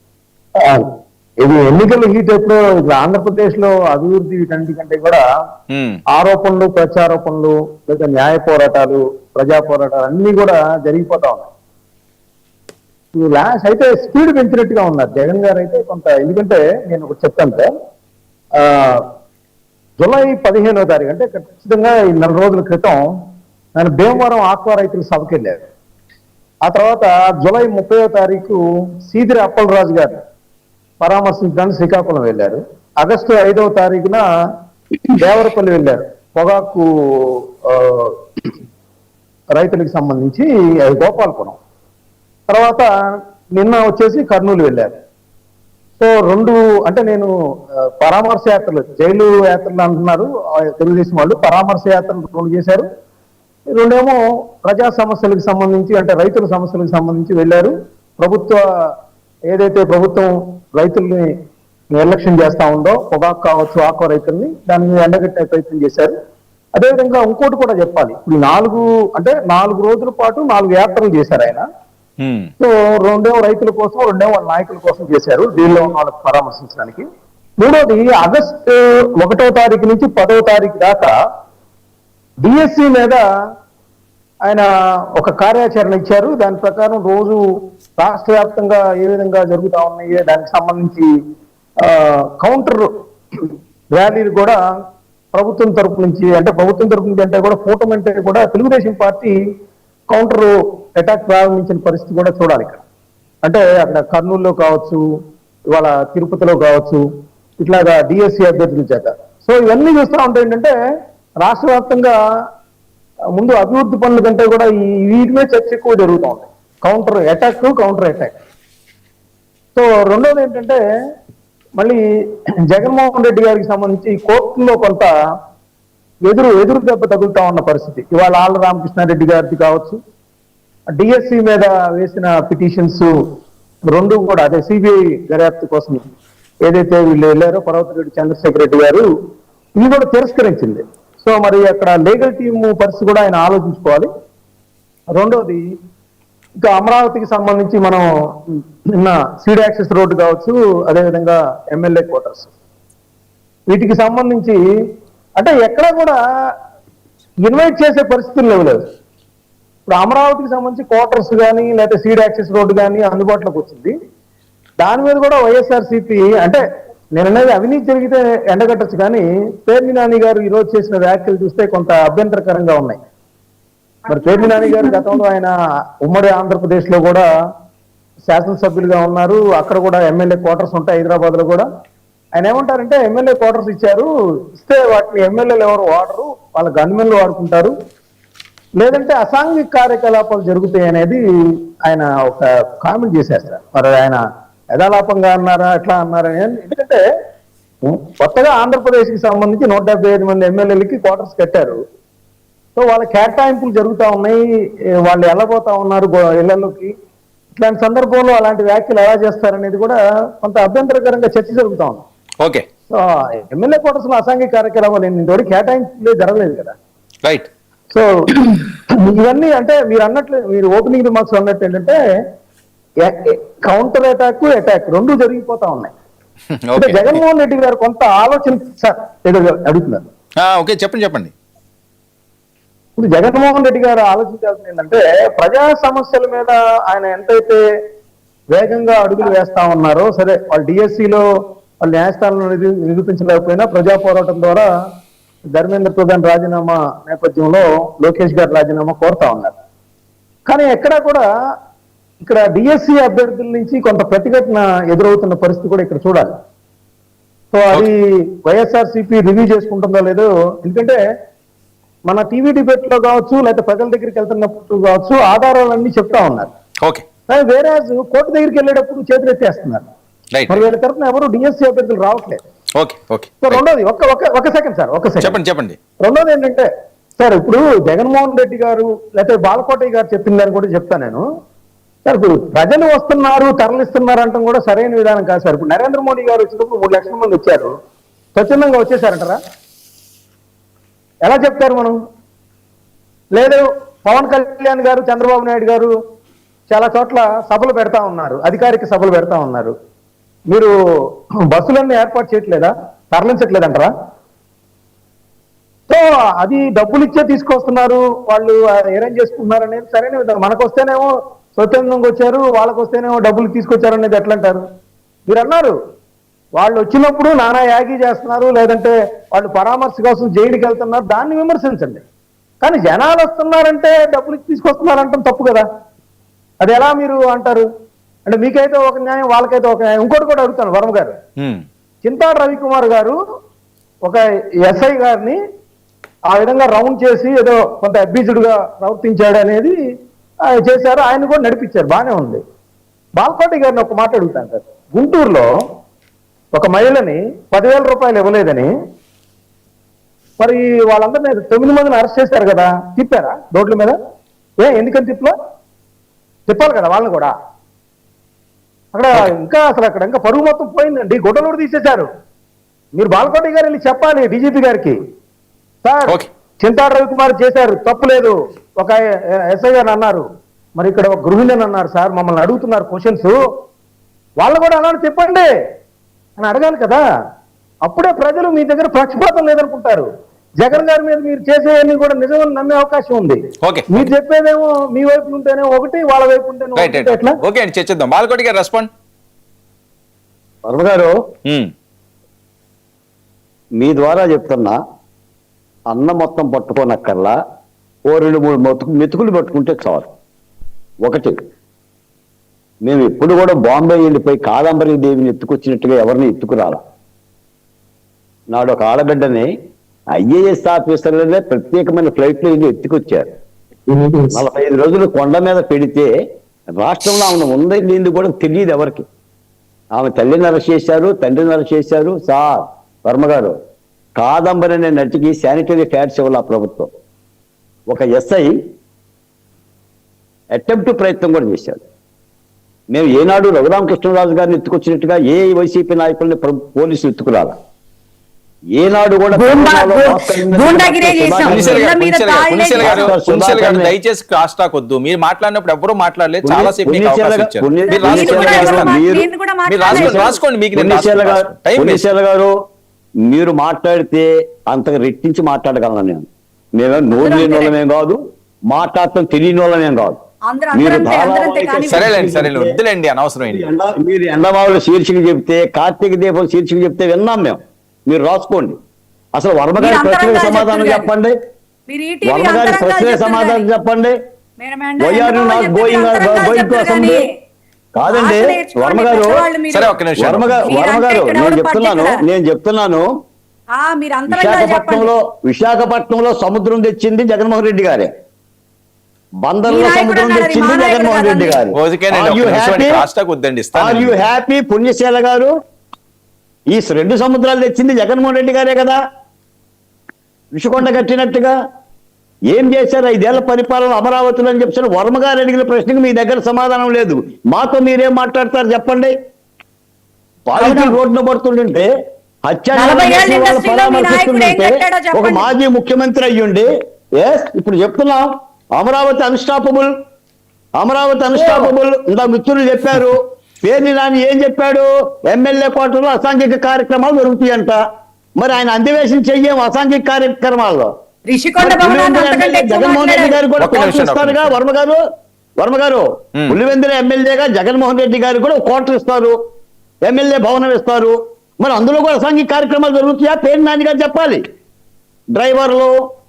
Speaker 5: ఇది ఎన్నికల హీట్ ఎప్పుడు ఇప్పుడు ఆంధ్రప్రదేశ్ లో అభివృద్ధి వీటన్నిటికంటే కూడా ఆరోపణలు, ప్రత్యారోపణలు, లేదా న్యాయ పోరాటాలు, ప్రజా పోరాటాలు అన్ని కూడా జరిగిపోతా ఉన్నాయి. లాస్ట్ అయితే స్పీడ్ పెంచినట్టుగా ఉన్నారు జగన్ గారు అయితే కొంత. ఎందుకంటే నేను ఒకటి చెప్తాను సార్, జూలై 15వ తారీఖు అంటే ఖచ్చితంగా ఈ 4 రోజుల క్రితం ఆయన భీమవరం ఆక్వా రైతుల సభకి వెళ్ళారు. ఆ తర్వాత జూలై 30వ తారీఖు సీదిరి అప్పలరాజు గారు పరామర్శించడానికి శ్రీకాకుళం వెళ్ళారు. ఆగస్టు 5వ తారీఖున దేవరపల్లి వెళ్ళారు, పొగాకు రైతులకు సంబంధించి గోపాలపురం. తర్వాత నిన్న వచ్చేసి కర్నూలు వెళ్ళారు. సో 2 అంటే నేను పరామర్శ యాత్రలు, జైలు యాత్రలు అంటున్నారు తెలుగుదేశం వాళ్ళు, పరామర్శ యాత్రలు 2 చేశారు. 2 ఏమో ప్రజా సమస్యలకు సంబంధించి అంటే రైతుల సమస్యలకు సంబంధించి వెళ్ళారు. ఏదైతే ప్రభుత్వం రైతుల్ని నిర్లక్ష్యం చేస్తా ఉందో, పొగాకు కావచ్చు, ఆక్వా రైతుల్ని, దాన్ని ఎండగట్టే ప్రయత్నం చేశారు. అదేవిధంగా ఇంకోటి కూడా చెప్పాలి, ఇప్పుడు 4 రోజుల పాటు 4 యాత్రలు చేశారు ఆయన. సో 2 రైతుల కోసం, 2 వాళ్ళ నాయకుల కోసం చేశారు, దీనిలో వాళ్ళకి పరామర్శించడానికి. 3వది ఆగస్టు 1వ తారీఖు నుంచి 10వ తారీఖు దాకా డిఎస్సి మీద ఆయన ఒక కార్యాచరణ ఇచ్చారు. దాని ప్రకారం రోజు రాష్ట్ర వ్యాప్తంగా ఏ విధంగా జరుగుతా ఉన్నాయో దానికి సంబంధించి కౌంటర్ ర్యాలీలు కూడా ప్రభుత్వం తరపు నుంచి అంటే కూడా కూటమి అంటే కూడా తెలుగుదేశం పార్టీ కౌంటర్ అటాక్ ప్రారంభించిన పరిస్థితి కూడా చూడాలి ఇక్కడ. అంటే అక్కడ కర్నూలులో కావచ్చు, ఇవాళ తిరుపతిలో కావచ్చు, ఇట్లాగా డిఎస్సి అభ్యర్థుల చేత. సో ఇవన్నీ చూస్తూ ఉంటే ఏంటంటే రాష్ట్ర వ్యాప్తంగా ముందు అభివృద్ధి పనుల కంటే కూడా వీటి మీద చర్చ ఎక్కువ జరుగుతూ ఉంది, కౌంటర్ అటాక్. సో 2వది ఏంటంటే మళ్ళీ జగన్మోహన్ రెడ్డి గారికి సంబంధించి కోర్టులో కొంత ఎదురు దెబ్బ తగులుతా ఉన్న పరిస్థితి. ఇవాళ ఆళ్ళ రామకృష్ణారెడ్డి గారిది కావచ్చు, డిఎస్సి మీద వేసిన పిటిషన్స్ 2 కూడా అదే సిబిఐ దర్యాప్తు కోసం ఏదైతే వీళ్ళు వెళ్ళారో పర్వతరెడ్డి చంద్రశేఖర్ రెడ్డి గారు, ఇవి కూడా తిరస్కరించింది. సో మరి అక్కడ లీగల్ టీమ్ పరిస్థితి కూడా ఆయన ఆలోచించుకోవాలి. 2వది ఇంకా అమరావతికి సంబంధించి మనం నిన్న సీడ్ యాక్సెస్ రోడ్డు కావచ్చు, అదేవిధంగా ఎమ్మెల్యే క్వార్టర్స్, వీటికి సంబంధించి అంటే ఎక్కడ కూడా ఇన్వైట్ చేసే పరిస్థితులు లేవు. ఇప్పుడు అమరావతికి సంబంధించి క్వార్టర్స్ కానీ లేకపోతే సీడ్ యాక్సెస్ రోడ్డు కానీ అందుబాటులోకి వచ్చింది. దాని మీద కూడా వైఎస్ఆర్సీపీ అంటే నేను అనేది అవినీతి జరిగితే ఎండగట్టచ్చు, కానీ పేర్ని నాని గారు ఈరోజు చేసిన వ్యాఖ్యలు చూస్తే కొంత అభ్యంతరకరంగా ఉన్నాయి. మరి పేర్ని నాని గారు గతంలో ఆయన ఉమ్మడి ఆంధ్రప్రదేశ్ లో కూడా శాసనసభ్యులుగా ఉన్నారు, అక్కడ కూడా ఎమ్మెల్యే క్వార్టర్స్ ఉంటాయి హైదరాబాద్ లో కూడా. ఆయన ఏమంటారంటే ఎమ్మెల్యే క్వార్టర్స్ ఇచ్చారు, ఇస్తే వాటిని ఎమ్మెల్యేలు ఎవరు వాడరు, వాళ్ళ గన్మెన్లు వాడుకుంటారు, లేదంటే అసాంఘిక కార్యకలాపాలు జరుగుతాయి అనేది ఆయన ఒక కామెంట్ చేశారు సార్. మరి ఆయన యథాలాపంగా అన్నారా ఎట్లా అన్నారా ఎందుకంటే కొత్తగా ఆంధ్రప్రదేశ్కి సంబంధించి 175 మంది ఎమ్మెల్యేలకి క్వార్టర్స్ కట్టారు. సో వాళ్ళ కేటాయింపులు జరుగుతూ ఉన్నాయి, వాళ్ళు వెళ్ళబోతా ఉన్నారు ఇళ్లలోకి. ఇట్లాంటి సందర్భంలో అలాంటి వ్యాఖ్యలు ఎలా చేస్తారనేది కూడా కొంత అభ్యంతరకరంగా చర్చ జరుగుతా ఉంది.
Speaker 1: ఓకే,
Speaker 5: సో ఎమ్మెల్యే క్వార్టర్స్ లో అసాంఘిక కార్యక్రమాలు ఇంతవరకు కేటాయింపులే జరగలేదు కదా.
Speaker 1: రైట్.
Speaker 5: సో ఇవన్నీ అంటే మీరు అన్నట్లు, మీరు ఓపెనింగ్ రిమార్క్స్ అన్నట్టు ఏంటంటే కౌంటర్ అటాక్ రెండు జరిగిపోతా ఉన్నాయి. అంటే జగన్మోహన్ రెడ్డి గారు కొంత ఆలోచన సార్ ఏదో అడుగుతున్నారు.
Speaker 1: ఓకే, చెప్పండి.
Speaker 5: ఇప్పుడు జగన్మోహన్ రెడ్డి గారు ఆలోచించాల్సింది ఏంటంటే ప్రజా సమస్యల మీద ఆయన ఎంతైతే వేగంగా అడుగులు వేస్తా ఉన్నారో, సరే వాళ్ళు డిఎస్సిలో వాళ్ళు న్యాయస్థానంలో నిరూపించలేకపోయినా ప్రజా పోరాటం ద్వారా ధర్మేంద్ర ప్రధాన్ రాజీనామా నేపథ్యంలో లోకేష్ గారు రాజీనామా కోరుతా ఉన్నారు. కానీ ఎక్కడా కూడా ఇక్కడ డిఎస్సి అభ్యర్థుల నుంచి కొంత ప్రతిఘటన ఎదురవుతున్న పరిస్థితి కూడా ఇక్కడ చూడాలి. సో అది వైఎస్ఆర్సీపీ రివ్యూ చేసుకుంటుందో లేదో, ఎందుకంటే మన టీవీ డిబేట్ లో కావచ్చు, లేకపోతే ప్రజల దగ్గరికి వెళ్తున్నప్పుడు కావచ్చు, ఆధారాలన్నీ చెప్తా ఉన్నారు.
Speaker 1: ఓకే,
Speaker 5: కానీ వేరే కోర్టు దగ్గరికి వెళ్ళేటప్పుడు చేతులు ఎత్తేస్తున్నారు. మరి వీళ్ళ తరఫున ఎవరు డిఎస్సి అభ్యర్థులు రావట్లేదు.
Speaker 1: ఓకే.
Speaker 5: సో రెండోది ఒక సెకండ్ సార్,
Speaker 1: చెప్పండి.
Speaker 5: రెండోది ఏంటంటే సార్, ఇప్పుడు జగన్మోహన్ రెడ్డి గారు లేకపోతే బాలకోటయ్య గారు చెప్పిందని కూడా చెప్తాను నేను సార్. ఇప్పుడు ప్రజలు వస్తున్నారు, తరలిస్తున్నారు అంటాం కూడా సరైన విధానం కాదు సార్. ఇప్పుడు నరేంద్ర మోడీ గారు వచ్చినప్పుడు 3 లక్షల మంది వచ్చారు, స్వచ్ఛందంగా వచ్చేసారంటారా? ఎలా చెప్తారు మనం? లేదు, పవన్ కళ్యాణ్ గారు, చంద్రబాబు నాయుడు గారు చాలా చోట్ల సభలు పెడతా ఉన్నారు, అధికారిక సభలు పెడతా ఉన్నారు, మీరు బస్సులన్నీ ఏర్పాటు చేయట్లేదా, తరలించట్లేదంటారా? సో అది డబ్బులు ఇచ్చే తీసుకొస్తున్నారు, వాళ్ళు అరేంజ్ చేసుకుంటున్నారు అనేది సరైన విధానం. మనకు వస్తేనేమో స్వచ్ఛందంగా వచ్చారు, వాళ్ళకు వస్తేనేమో డబ్బులు తీసుకొచ్చారు అనేది ఎట్లా అంటారు? మీరు అన్నారు వాళ్ళు వచ్చినప్పుడు నానా యాగి చేస్తున్నారు, లేదంటే వాళ్ళు పరామర్శ కోసం జైలుకి వెళ్తున్నారు, దాన్ని విమర్శించండి. కానీ జనాలు వస్తున్నారంటే డబ్బులు తీసుకొస్తున్నారంటాం తప్పు కదా. అది ఎలా మీరు అంటారు? అంటే మీకైతే ఒక న్యాయం, వాళ్ళకైతే ఒక న్యాయం. ఇంకోటి కూడా అడుగుతాను వర్మ గారు, చింతాడు రవికుమార్ గారు ఒక ఎస్ఐ గారిని ఆ విధంగా రౌండ్ చేసి ఏదో కొంత అబ్యూజ్డ్గా ప్రవర్తించాడు అనేది చేశారు, ఆయన కూడా నడిపించారు, బాగానే ఉంది. బాల్కోటి గారిని ఒక మాట అడుగుతాను సార్, గుంటూరులో ఒక మహిళని 10,000 రూపాయలు ఇవ్వలేదని మరి వాళ్ళందరినీ 9 మందిని అరెస్ట్ చేశారు కదా, తిప్పారా రోడ్ల మీద? ఎందుకని తిప్పాలి కదా వాళ్ళని కూడా. అక్కడ ఇంకా అసలు అక్కడ ఇంకా పరుగు మొత్తం పోయిందండి, గుడ్డలూరు తీసేశారు. మీరు బాలకోటి గారు వెళ్ళి చెప్పాలి డీజీపీ గారికి, సార్ చింతాడు రవికుమార్ చేశారు, తప్పు లేదు, ఒక ఎస్ఐ గారు అన్నారు, మరి ఇక్కడ ఒక గృహిణి అన్నారు సార్, మమ్మల్ని అడుగుతున్నారు క్వశ్చన్స్, వాళ్ళు కూడా అలానే చెప్పండి అని అడగాలి కదా. అప్పుడే ప్రజలు మీ దగ్గర పక్షపాతం లేదనుకుంటారు. జగన్ గారి మీద మీరు చేసేవన్నీ కూడా నిజమని నమ్మే అవకాశం ఉంది. మీరు చెప్పేదేమో మీ వైపు ఉంటేనే ఒకటి, వాళ్ళ వైపు ఉంటేనే ఎట్లా?
Speaker 1: ఓకే అండి, చర్చిద్దాం. బాలకోటి గారు రెస్పాండ్.
Speaker 2: వర్మ గారు, మీ ద్వారా చెప్తున్నా, అన్న మొత్తం పట్టుకోనక్కర్లా, ఓ 2-3 మెతుకులు పట్టుకుంటే చాలు. ఒకటి, మేము ఎప్పుడు కూడా బాంబే వెళ్ళిపోయి కాదంబరి దేవిని ఎత్తుకొచ్చినట్టుగా ఎవరిని ఎత్తుకురాల. నాడు ఒక ఆడబిడ్డని ఐఏఎస్ ఆఫీసర్లనే ప్రత్యేకమైన ఫ్లైట్లో వెళ్ళి ఎత్తుకొచ్చారు. 45 రోజులు కొండ మీద పెడితే రాష్ట్రంలో ఆమె ఉందే లేని కూడా తెలియదు ఎవరికి. ఆమె తల్లిని అరెస్ట్ చేశారు, తండ్రిని అరెస్ట్ చేశారు. సార్ వర్మ గారు, కాదంబరి అనే నటికి శానిటరీ ప్యాడ్స్ ఇవ్వాలి ఆ ప్రభుత్వం. ఒక ఎస్ఐ అటెంప్ట్ ప్రయత్నం కూడా చేశాడు. మేము ఏనాడు రఘురామకృష్ణరాజు గారిని ఎత్తుకొచ్చినట్టుగా ఏ వైసీపీ నాయకుల్ని పోలీసులు ఎత్తుకురాల. ఏనాడు కూడా
Speaker 1: దయచేసి క్రాస్ టాక్ వద్దు. మీరు మాట్లాడినప్పుడు ఎవరు మాట్లాడలేదు, చాలా సేపు
Speaker 2: గారు మీరు మాట్లాడితే అంతగా రెట్టించి మాట్లాడగలను నేను. మేమే నోరు లేని వాళ్ళమేం కాదు, మాట్లాడటం తెలియని వాళ్ళమేం కాదు.
Speaker 1: వద్దులేండి, అనవసరం.
Speaker 2: మీరు ఎండమావుల శీర్షిక చెప్తే, కార్తీక దీపం శీర్షిక చెప్తే విన్నాం మేము. మీరు రాసుకోండి. అసలు వర్మ గారి ప్రశ్నకు సమాధానం చెప్పండి. వర్మ గారి ప్రశ్నకు సమాధానం చెప్పండి. Why are you not going to assembly? కాదండి
Speaker 4: భాష నేర్చుకోండి,
Speaker 2: వర్మ గారు.
Speaker 4: పెద్దవాళ్ళు మీరు.
Speaker 1: సరే, ఒక్క నిమిషం.
Speaker 2: వర్మ గారు
Speaker 4: మీరంటే ఇక్కడ ఎవరు
Speaker 2: చెప్తున్నాను
Speaker 4: పట్టించరా?
Speaker 2: నేను చెప్తున్నాను
Speaker 4: మీరు అంతరంగా చెప్పండి.
Speaker 2: విశాఖపట్నంలో సముద్రం తెచ్చింది జగన్మోహన్ రెడ్డి గారే. బందర్లో
Speaker 4: మీ నాయకుడు
Speaker 2: సముద్రం
Speaker 4: అన్నాడు,
Speaker 2: తెచ్చింది
Speaker 4: మా నాయకుడు
Speaker 2: జగన్మోహన్ రెడ్డి
Speaker 4: కాదండి.
Speaker 2: గారు.
Speaker 1: ఓకేనండి,
Speaker 2: Are you
Speaker 1: ఒక్క నిమిషం అండి,
Speaker 2: happy?
Speaker 1: cross talk వద్దండి, ఇస్తాను
Speaker 2: Are you
Speaker 1: నేను.
Speaker 2: happy? పుణ్యశీల గారు ఈ 2 సముద్రాలు తెచ్చింది జగన్మోహన్ రెడ్డి గారే కదా. విషకొండ కట్టినట్టుగా ఏం చేశారు 5 ఏళ్ల పరిపాలన అమరావతిలో అని చెప్పారు. వర్మ గారు అడిగిన ప్రశ్నకు మీ దగ్గర సమాధానం లేదు. మాతో మీరేం మాట్లాడతారు చెప్పండి. పాలిటికల్ రోడ్డున పడుతుంటే హత్య
Speaker 4: 40 ఏళ్ళ ఇండస్ట్రీలో మీ నాయకుడు ఏం కట్టాడో
Speaker 2: ఒక
Speaker 4: చెప్పండి.
Speaker 2: మాజీ ముఖ్యమంత్రి అయ్యుండి ఇప్పుడు చెప్తున్నాం అమరావతి అన్స్టాపబుల్, అమరావతి అన్స్టాపబుల్. ఇంత మిత్రులు చెప్పారు. పేర్ని నాని ఏం చెప్పాడు? ఎమ్మెల్యే క్వార్టర్లో అసాంఘిక కార్యక్రమాలు జరుగుతాయంట. మరి ఆయన అధివేశం చెయ్యం అసాంఘిక కార్యక్రమాల్లో.
Speaker 4: రిషికొండ భవనాన్ని అంతకంటే ఎక్కువ
Speaker 2: జగన్మోహన్ రెడ్డి గారు కూడా
Speaker 1: ఒక్క నిమిషం,
Speaker 2: ఇస్తారుగా వర్మ గారు పులివెందుల ఎమ్మెల్యేగా జగన్మోహన్ రెడ్డి గారు కూడా క్వార్టర్ ఇస్తారు, ఎమ్మెల్యే భవనం ఇస్తారు. మరి అందులో కూడా అసాంఘిక కార్యక్రమాలు జరుగుతాయా? పేరు నాని గారు చెప్పాలి. డ్రైవర్లు,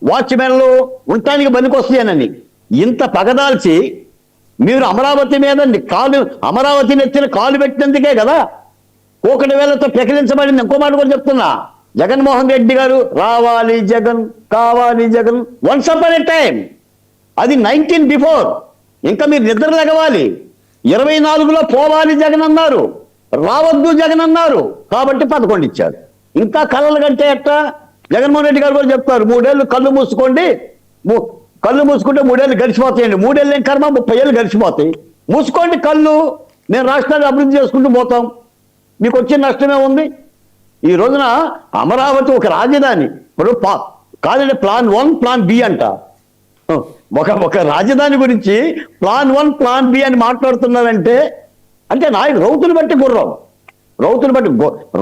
Speaker 2: వాచ్మెన్లు ఉండటానికి పనికొస్తాయనని ఇంత పగదాల్చి మీరు అమరావతి మీద అమరావతి నెత్తిన కాలు పెట్టినందుకే కదా కోకటి వేలతో ప్రకటించబడింది. ఇంకో మాట కూడా చెప్తున్నా, జగన్మోహన్ రెడ్డి గారు రావాలి జగన్, కావాలి Jagan, once upon a time. అది 19 బిఫోర్. ఇంకా మీరు నిద్ర లెగవాలి. 24లో పోవాలి జగన్ అన్నారు, రావద్దు జగన్ అన్నారు. కాబట్టి 11 ఇచ్చారు. ఇంకా కళ్ళలు కంటే ఎట్టా? జగన్మోహన్ రెడ్డి గారు కూడా చెప్తారు 3 ఏళ్ళు కళ్ళు మూసుకోండి, కళ్ళు మూసుకుంటే 3 ఏళ్ళు గడిచిపోతాయండి. 3 ఏళ్ళు ఏం కర్మ, 30 ఏళ్ళు గడిచిపోతాయి. మూసుకోండి కళ్ళు, మేము రాష్ట్రాన్ని అభివృద్ధి చేసుకుంటూ పోతాం. మీకు వచ్చే నష్టమే ఉంది. ఈ రోజున అమరావతి ఒక రాజధాని. ఇప్పుడు కాదండి ప్లాన్ 1 ప్లాన్ బి అంట. ఒక రాజధాని గురించి ప్లాన్ 1 ప్లాన్ బి అని మాట్లాడుతున్నారంటే అంటే రౌతులు బట్టి గుర్రం, రౌతులు బట్టి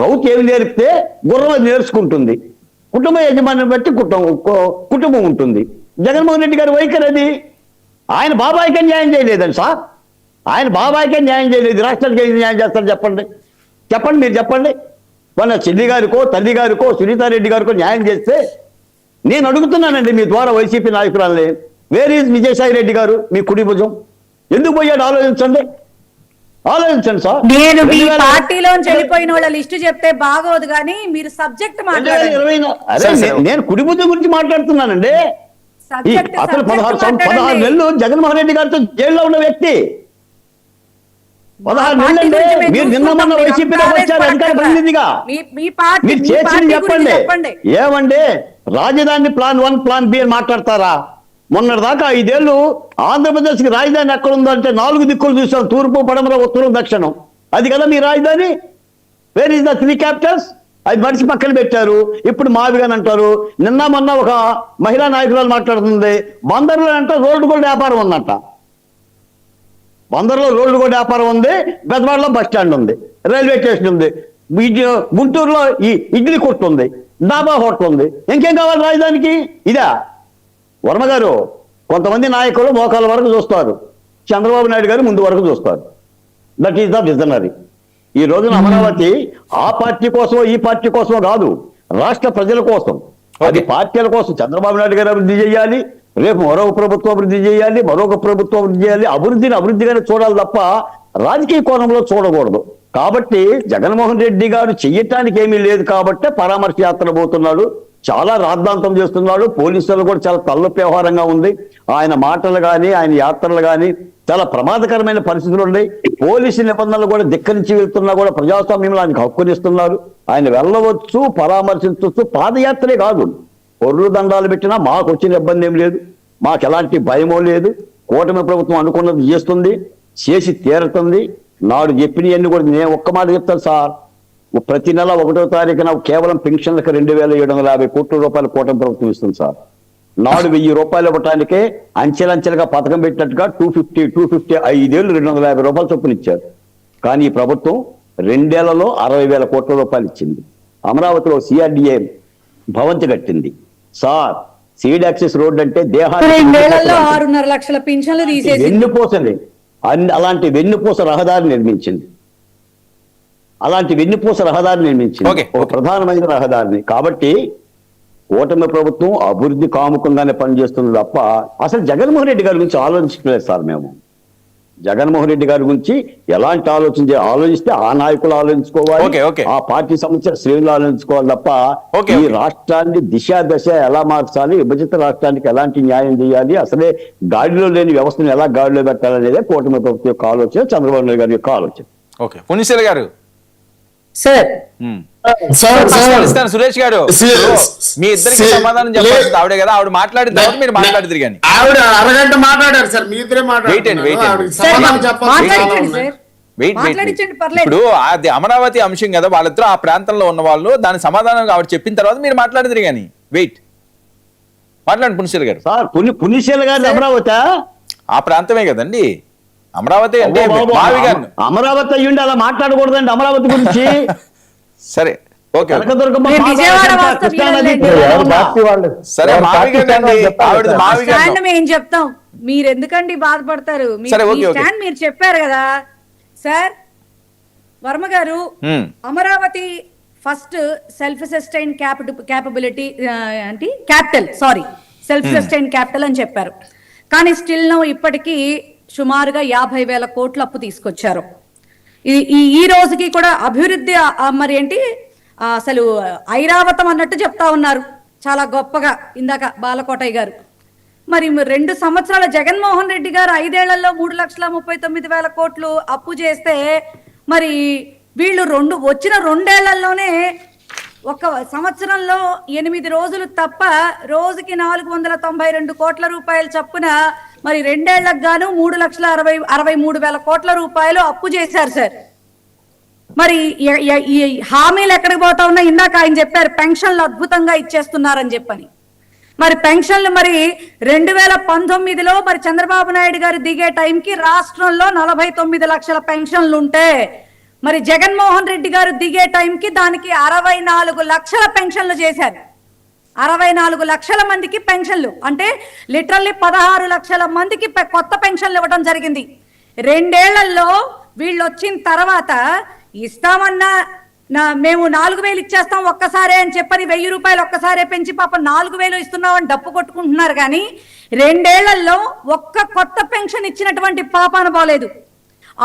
Speaker 2: రౌతు ఏమి నేర్పితే గుర్రం అది నేర్చుకుంటుంది. కుటుంబ యజమాని బట్టి కుటుంబం ఉంటుంది. జగన్మోహన్ రెడ్డి గారి వైఖరి అది. ఆయన బాబాయికే న్యాయం చేయలేదండి సార్. ఆయన బాబాయికే న్యాయం చేయలేదు. రాష్ట్రానికి ఏం న్యాయం చేస్తారు చెప్పండి, చెప్పండి మీరు చెప్పండి. మన చెల్లి గారికో తల్లి గారికో సునీతారెడ్డి గారికో న్యాయం చేస్తే నేను అడుగుతున్నానండి మీ ద్వారా వైసీపీ నాయకురాలే, వేర్ ఈజ్ విజయసాయి రెడ్డి గారు? మీ కుడి భుజం ఎందుకు పోయాడు? ఆలోచించండి, ఆలోచించండి సార్.
Speaker 4: నేను మీ పార్టీలో వెళ్ళిపోయిన వాళ్ళ లిస్టు చెప్తే బాగోదు కానీ మీరు సబ్జెక్ట్ మాట్లాడండి.
Speaker 2: 2024 నేను కుడి భుజం గురించి మాట్లాడుతున్నానండి. అసలు 16 నెలలు జగన్మోహన్ రెడ్డి గారితో జైల్లో ఉన్న వ్యక్తి. 16 నెలలండి. మీరు నిన్న మొన్న వైసీపీలోకి వచ్చారు అధికార ప్రతినిధిగా. మీరు చేసింది చెప్పండి. ఏమండి రాజధాని ప్లాన్ 1 ప్లాన్ బి అని మాట్లాడతారా? మొన్నటిదాకా 5 ఏళ్ళు ఆంధ్రప్రదేశ్కి రాజధాని ఎక్కడ ఉందో అంటే 4 దిక్కులు చూసాం, తూర్పు, పడమర, ఉత్తరం, దక్షిణం. అది కదా మీ రాజధాని. Where is the 3 Capitals? అది మనిషి పక్కన పెట్టారు. ఇప్పుడు మావిగాని అంటారు. నిన్న మొన్న ఒక మహిళా నాయకురాలు మాట్లాడుతుంది బందర్లో అంట రోడ్డు కూడా వ్యాపారం ఉందంట. బందర్లో రోడ్డు కూడా వ్యాపారం ఉంది, బెదవాడలో బస్ స్టాండ్ ఉంది, రైల్వే స్టేషన్ ఉంది, గుంటూరులో ఈ ఇడ్లీ కొట్టు ఉంది, డాబా హోటల్ ఉంది. ఇంకేం కావాలి రాజధానికి? ఇదా? వర్మ గారు కొంతమంది నాయకులు మోకాల వరకు చూస్తారు, చంద్రబాబు నాయుడు గారు ముందు వరకు చూస్తారు. That is the visionary. ఈ రోజున అమరావతి ఆ పార్టీ కోసమో ఈ పార్టీ కోసమో కాదు, రాష్ట్ర ప్రజల కోసం. అది పార్టీల కోసం చంద్రబాబు నాయుడు గారు అభివృద్ధి చేయాలి, రేపు మరొక ప్రభుత్వం అభివృద్ధి చేయాలి, మరొక ప్రభుత్వం అభివృద్ధి చేయాలి. అభివృద్ధిగానే చూడాలి తప్ప రాజకీయ కోణంలో చూడకూడదు. కాబట్టి జగన్మోహన్ రెడ్డి గారు చెయ్యటానికి ఏమీ లేదు కాబట్టి పరామర్శ యాత్ర పోతున్నాడు. చాలా రాద్ధాంతం చేస్తున్నాడు. పోలీసులు కూడా చాలా తలనొప్పి వ్యవహారంగా ఉంది. ఆయన మాటలు కానీ ఆయన యాత్రలు కానీ చాలా ప్రమాదకరమైన పరిస్థితులు ఉన్నాయి. పోలీసు నిబంధనలు కూడా ధిక్కరించి వెళ్తున్నా కూడా ప్రజాస్వామ్యంలో ఆయనకు హక్కునిస్తున్నారు. ఆయన వెళ్ళవచ్చు, పరామర్శించవచ్చు. పాదయాత్రే కాదు, పొర్రు దండాలు పెట్టినా మాకు వచ్చిన ఇబ్బంది ఏం లేదు, మాకు ఎలాంటి భయమో లేదు. కూటమి ప్రభుత్వం అనుకున్నది చేస్తుంది, చేసి తీరుతుంది. నాడు చెప్పినవన్నీ కూడా నేను ఒక్క మాట చెప్తాను సార్. ప్రతి నెల 1వ తారీఖున కేవలం పెన్షన్లకు 2,750 కోట్ల రూపాయలు కూటమి ప్రభుత్వం ఇస్తుంది సార్. నాడు 1,000 రూపాయలు ఇవ్వటానికే అంచెలంచెలుగా పథకం పెట్టినట్టుగా 250 5 ఏళ్ళు 250 రూపాయలు చొప్పున ఇచ్చారు. కానీ ఈ ప్రభుత్వం 2 ఏళ్లలో 60,000 కోట్ల రూపాయలు ఇచ్చింది. అమరావతిలో CRDA భవంతి కట్టింది సార్. సీడ్ యాక్సెస్ రోడ్ అంటే దేహాన్ని
Speaker 4: 6.5 లక్షల పింఛన్లు తీసేసి
Speaker 2: వెన్నుపోసండి. అలాంటి వెన్నుపూస రహదారి నిర్మించింది. ఒక ప్రధానమైన రహదారిని. కాబట్టి కూటమి ప్రభుత్వం అభివృద్ధి కాముకంగానే పనిచేస్తుంది తప్ప అసలు జగన్మోహన్ రెడ్డి గారి గురించి ఆలోచించలేదు సార్. మేము జగన్మోహన్ రెడ్డి గారి గురించి ఎలాంటి ఆలోచిస్తే ఆ నాయకులు ఆలోచించుకోవాలి,
Speaker 1: ఓకే, ఓకే.
Speaker 2: ఆ పార్టీ సంబంధించిన శ్రేణులు ఆలోచించుకోవాలి తప్ప
Speaker 1: ఓకే,
Speaker 2: ఈ
Speaker 1: ఓకే.
Speaker 2: రాష్ట్రాన్ని దశ ఎలా మార్చాలి, విభజిత రాష్ట్రానికి ఎలాంటి న్యాయం చేయాలి, అసలే గాడిలో లేని వ్యవస్థను ఎలా గాడిలో పెట్టాలనేదే కూటమి ప్రభుత్వం యొక్క ఆలోచన, చంద్రబాబు నాయుడు గారి యొక్క ఆలోచన.
Speaker 1: ఓకే, పుణ్యశీల గారు.
Speaker 4: సార్
Speaker 1: ఇస్తాను సురేష్ గారు. మీ ఇద్దరికి సమాధానం చెప్పాల్సింది ఆవిడే కదా, ఆవిడ మాట్లాడిన తర్వాత మీరు మాట్లాడిద్దరు కానీ.
Speaker 3: ఆవిడ అరగంట మాట్లాడారు సార్, మీ ఇద్దరే
Speaker 1: Wait and wait.
Speaker 3: సమాధానం చెప్పాల్సిన
Speaker 4: మాట్లాడించండి
Speaker 3: చాలా
Speaker 4: సార్.
Speaker 1: వెయిట్
Speaker 4: మాట్లాడించండి, పర్లేదు.
Speaker 1: ఇప్పుడు అది అమరావతి అంశం కదా, వాళ్ళిద్దరూ ఆ ప్రాంతంలో ఉన్న వాళ్ళు, దాని సమాధానం ఆవిడ చెప్పిన తర్వాత మీరు మాట్లాడిద్దరు కానీ. వెయిట్, మాట్లాడండి పుణ్యశీల గారు.
Speaker 2: సార్ పుణ్యశీల గారి అమరావతి
Speaker 1: ఆ ప్రాంతమే కదండి అమరావతి అంటే. మావి గారు
Speaker 2: అమరావతి అయ్యుండి అలా మాట్లాడకూడదండి అమరావతి గురించి.
Speaker 1: సరే, ఓకే,
Speaker 2: కనకదుర్గమ్మ
Speaker 4: మీరు విజయవాడ
Speaker 2: పాదాలయంట,
Speaker 4: వాస్తవ్యులు
Speaker 2: కృష్ణానది
Speaker 4: లేండి.
Speaker 5: ఎవరు పార్టీ వాళ్ళు
Speaker 1: సరే,
Speaker 5: ఎవరు
Speaker 1: మావి
Speaker 5: పార్టీ
Speaker 1: గారు
Speaker 5: స్టాండ్
Speaker 1: అండి,
Speaker 5: చెప్పాలి
Speaker 1: ఆవిడది
Speaker 5: కదా.
Speaker 1: మావి గారు.
Speaker 4: స్టాండ్ మేము చెప్తాం, మీరు ఎందుకండి బాధపడతారు? మీ
Speaker 1: సరే, ఓకే, ఓకే.
Speaker 4: స్టాండ్ మీరు చెప్పారు కదా సార్. వర్మ గారు, Amaravati first self sustain capability అంటే సెల్ఫ్ సస్టైన్ క్యాపిటల్ అని చెప్పారు. కానీ స్టిల్ నో ఇప్పటికీ సుమారుగా 50,000 కోట్ల అప్పు తీసుకొచ్చారు. ఈ రోజుకి కూడా అభివృద్ధి మరి ఏంటి అసలు ఐరావతం అన్నట్టు చెప్తా ఉన్నారు చాలా గొప్పగా ఇందాక బాలకోటయ్య గారు. మరి 2 సంవత్సరాల జగన్మోహన్ రెడ్డి గారు 5 ఏళ్లలో 3,39,000 కోట్లు అప్పు చేస్తే, మరి వీళ్ళు వచ్చిన 2 ఏళ్లలోనే ఒక సంవత్సరంలో 8 రోజులు తప్ప రోజుకి 492 కోట్ల రూపాయలు చొప్పున మరి 2 ఏళ్లకు గాను 3,63,000 కోట్ల రూపాయలు అప్పు చేశారు సార్. మరి ఈ హామీలు ఎక్కడికి పోతా ఉన్నా? ఇందాక ఆయన చెప్పారు పెన్షన్లు అద్భుతంగా ఇచ్చేస్తున్నారని చెప్పని. మరి పెన్షన్లు మరి 2019లో మరి చంద్రబాబు నాయుడు గారు దిగే టైంకి రాష్ట్రంలో 49 లక్షల పెన్షన్లు ఉంటే, మరి జగన్మోహన్ రెడ్డి గారు దిగే టైంకి దానికి 64 లక్షల పెన్షన్లు చేశారు. 64 లక్షల మందికి పెన్షన్లు అంటే లిటరల్లీ 16 లక్షల మందికి కొత్త పెన్షన్లు ఇవ్వడం జరిగింది. 2 ఏళ్లలో వీళ్ళు వచ్చిన తర్వాత ఇస్తామన్నా మేము 4,000 ఇచ్చేస్తాం ఒక్కసారే అని చెప్పని 1,000 రూపాయలు ఒక్కసారే పెంచి పాపం 4,000 ఇస్తున్నామని డప్పు కొట్టుకుంటున్నారు. కానీ 2 ఏళ్లలో ఒక్క కొత్త పెన్షన్ ఇచ్చినటువంటి పాపాన పోలేదు.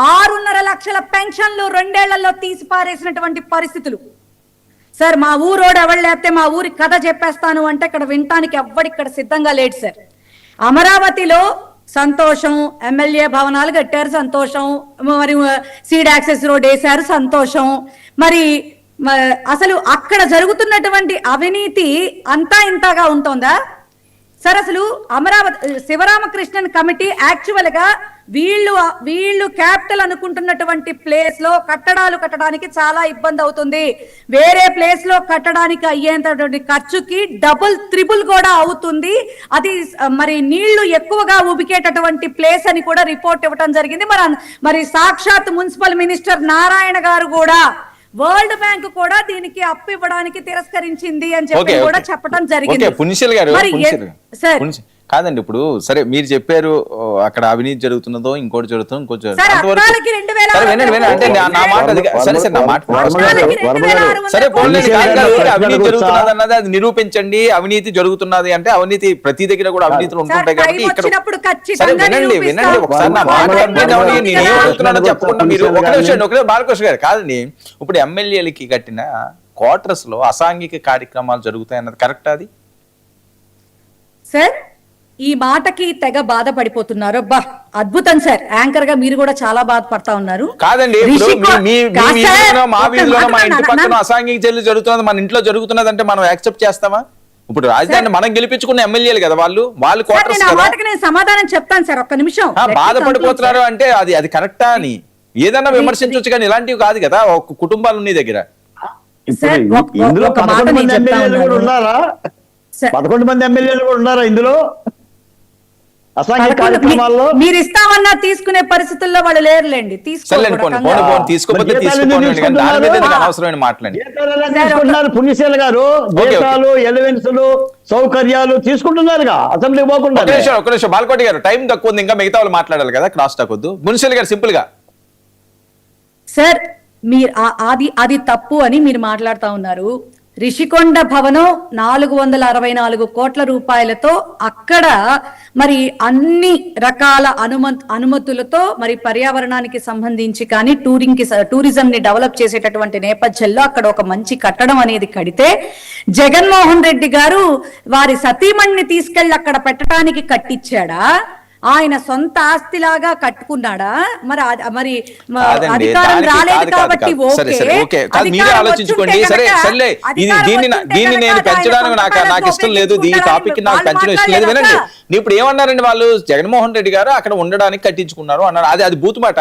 Speaker 4: 6.5 లక్షల పెన్షన్లు 2 ఏళ్లలో తీసి పారేసినటువంటి పరిస్థితులు. సార్ మా ఊరోడు ఎవరు లేకపోతే మా ఊరి కథ చెప్పేస్తాను అంటే ఇక్కడ వినటానికి ఎవ్వడిక్కడ సిద్ధంగా లేడు సార్. అమరావతిలో సంతోషం, ఎమ్మెల్యే భవనాలు కట్టారు సంతోషం, మరి సీడ్ యాక్సెస్ రోడ్ వేశారు సంతోషం. మరి అసలు అక్కడ జరుగుతున్నటువంటి అవినీతి అంతా ఇంతగా ఉంటుందా సార్? అసలు అమరావతి శివరామకృష్ణన్ కమిటీ యాక్చువల్ గా వీళ్ళు క్యాపిటల్ అనుకుంటున్నటువంటి ప్లేస్ లో కట్టడాలు కట్టడానికి చాలా ఇబ్బంది అవుతుంది. వేరే ప్లేస్ లో కట్టడానికి అయ్యేంతటువంటి ఖర్చుకి డబుల్ త్రిబుల్ కూడా అవుతుంది. అది మరి నీళ్లు ఎక్కువగా ఉబికేటటువంటి ప్లేస్ అని కూడా రిపోర్ట్ ఇవ్వడం జరిగింది. మరి సాక్షాత్ మున్సిపల్ మినిస్టర్ నారాయణ గారు కూడా వరల్డ్ బ్యాంక్ కూడా దీనికి అప్పు ఇవ్వడానికి తిరస్కరించింది అని చెప్పి కూడా చెప్పడం జరిగింది.
Speaker 1: కాదండి, ఇప్పుడు సరే మీరు చెప్పారు అక్కడ అవినీతి జరుగుతున్నదో ఇంకోటి జరుగుతుందో ఇంకోటి అవినీతి జరుగుతున్నది అన్నది అది నిరూపించండి. అవినీతి జరుగుతున్నది అంటే అవినీతి ప్రతి దగ్గర కూడా అవినీతులు ఉంటుంటాయి కాబట్టి ఇక్కడ సరే వినండి ఒకసారి నా మాట్లాడుతున్నాను చెప్పుకుంటా. మీరు ఒకటే బాలకృష్ణ గారు కాదండి, ఇప్పుడు ఎమ్మెల్యేలకి కట్టిన క్వార్టర్స్ లో అసాంఘిక కార్యక్రమాలు జరుగుతాయి అన్నది కరెక్ట్? అది
Speaker 4: సార్ ఈ మాటకి తెగ బాధపడిపోతున్నారు. అబ్బా అద్భుతం సార్, యాంకర్ గా మీరు కూడా చాలా బాధపడతా ఉన్నారు.
Speaker 1: కాదండి, మా వీధిలో మా ఇంటి పక్కన అసాంఘిక చర్యలు జరుగుతున్నది మన ఇంట్లో జరుగుతున్నది అంటే మనం యాక్సెప్ట్ చేస్తామా? ఇప్పుడు రాజధాని మనం గెలిపించుకున్న ఎమ్మెల్యేలు కదా వాళ్ళు క్వార్టర్స్
Speaker 4: నేను సమాధానం చెప్తాను సార్, ఒక్క నిమిషం.
Speaker 1: బాధపడిపోతున్నారు అంటే అది కరెక్టా అని ఏదన్నా విమర్శించవచ్చు కానీ ఇలాంటివి కాదు కదా. ఒక కుటుంబాలు ఉన్నాయి దగ్గర.
Speaker 2: ఇందులో 11 మంది ఎమ్మెల్యేలు కూడా ఉన్నారా? 11 మంది ఎమ్మెల్యేలు కూడా ఉన్నారా ఇందులో అసాంఘిక కార్యక్రమాల్లో?
Speaker 4: మీరు ఇస్తామన్నా తీసుకునే పరిస్థితుల్లో వాళ్ళు లేరులేండి.
Speaker 2: పుణ్యశీల గారు జీతాలు, ఎలివెన్సులు, సౌకర్యాలు తీసుకుంటున్నారుగా అసెంబ్లీ పోకుండా.
Speaker 1: ఒక నిమిషం బాలకోటి గారు, టైం తక్కువ ఉంది, ఇంకా మిగతా వాళ్ళు మాట్లాడాలి కదా, క్రాస్ టాక్ వద్దు. మున్సిపల్ గారు సింపుల్ గా.
Speaker 4: సార్ మీరు అది తప్పు అని మీరు మాట్లాడుతా ఉన్నారు. రిషికొండ భవనం 464 కోట్ల రూపాయలతో అక్కడ మరి అన్ని రకాల అనుమతులతో మరి పర్యావరణానికి సంబంధించి కానీ టూరిజం ని డెవలప్ చేసేటటువంటి నేపథ్యంలో అక్కడ ఒక మంచి కట్టడం అనేది కడితే జగన్మోహన్ రెడ్డి గారు వారి సతీమణిని తీసుకెళ్లి అక్కడ పెట్టడానికి కట్టించాడా, ఆయన సొంత ఆస్తిలాగా కట్టుకున్నాడా? మరి మరి అధికారం రాలేదు కాబట్టి
Speaker 1: మీరే ఆలోచించుకోండి. సరే దీన్ని నేను పెంచడానికి నాకు ఇష్టం లేదు, ఈ టాపిక్ నాకు పెంచడం ఇష్టం లేదు. వినండి, ఇప్పుడు ఏమన్నారండి వాళ్ళు, జగన్మోహన్ రెడ్డి గారు అక్కడ ఉండడానికి కట్టించుకున్నారు అన్నారు. అది బూతు మాట.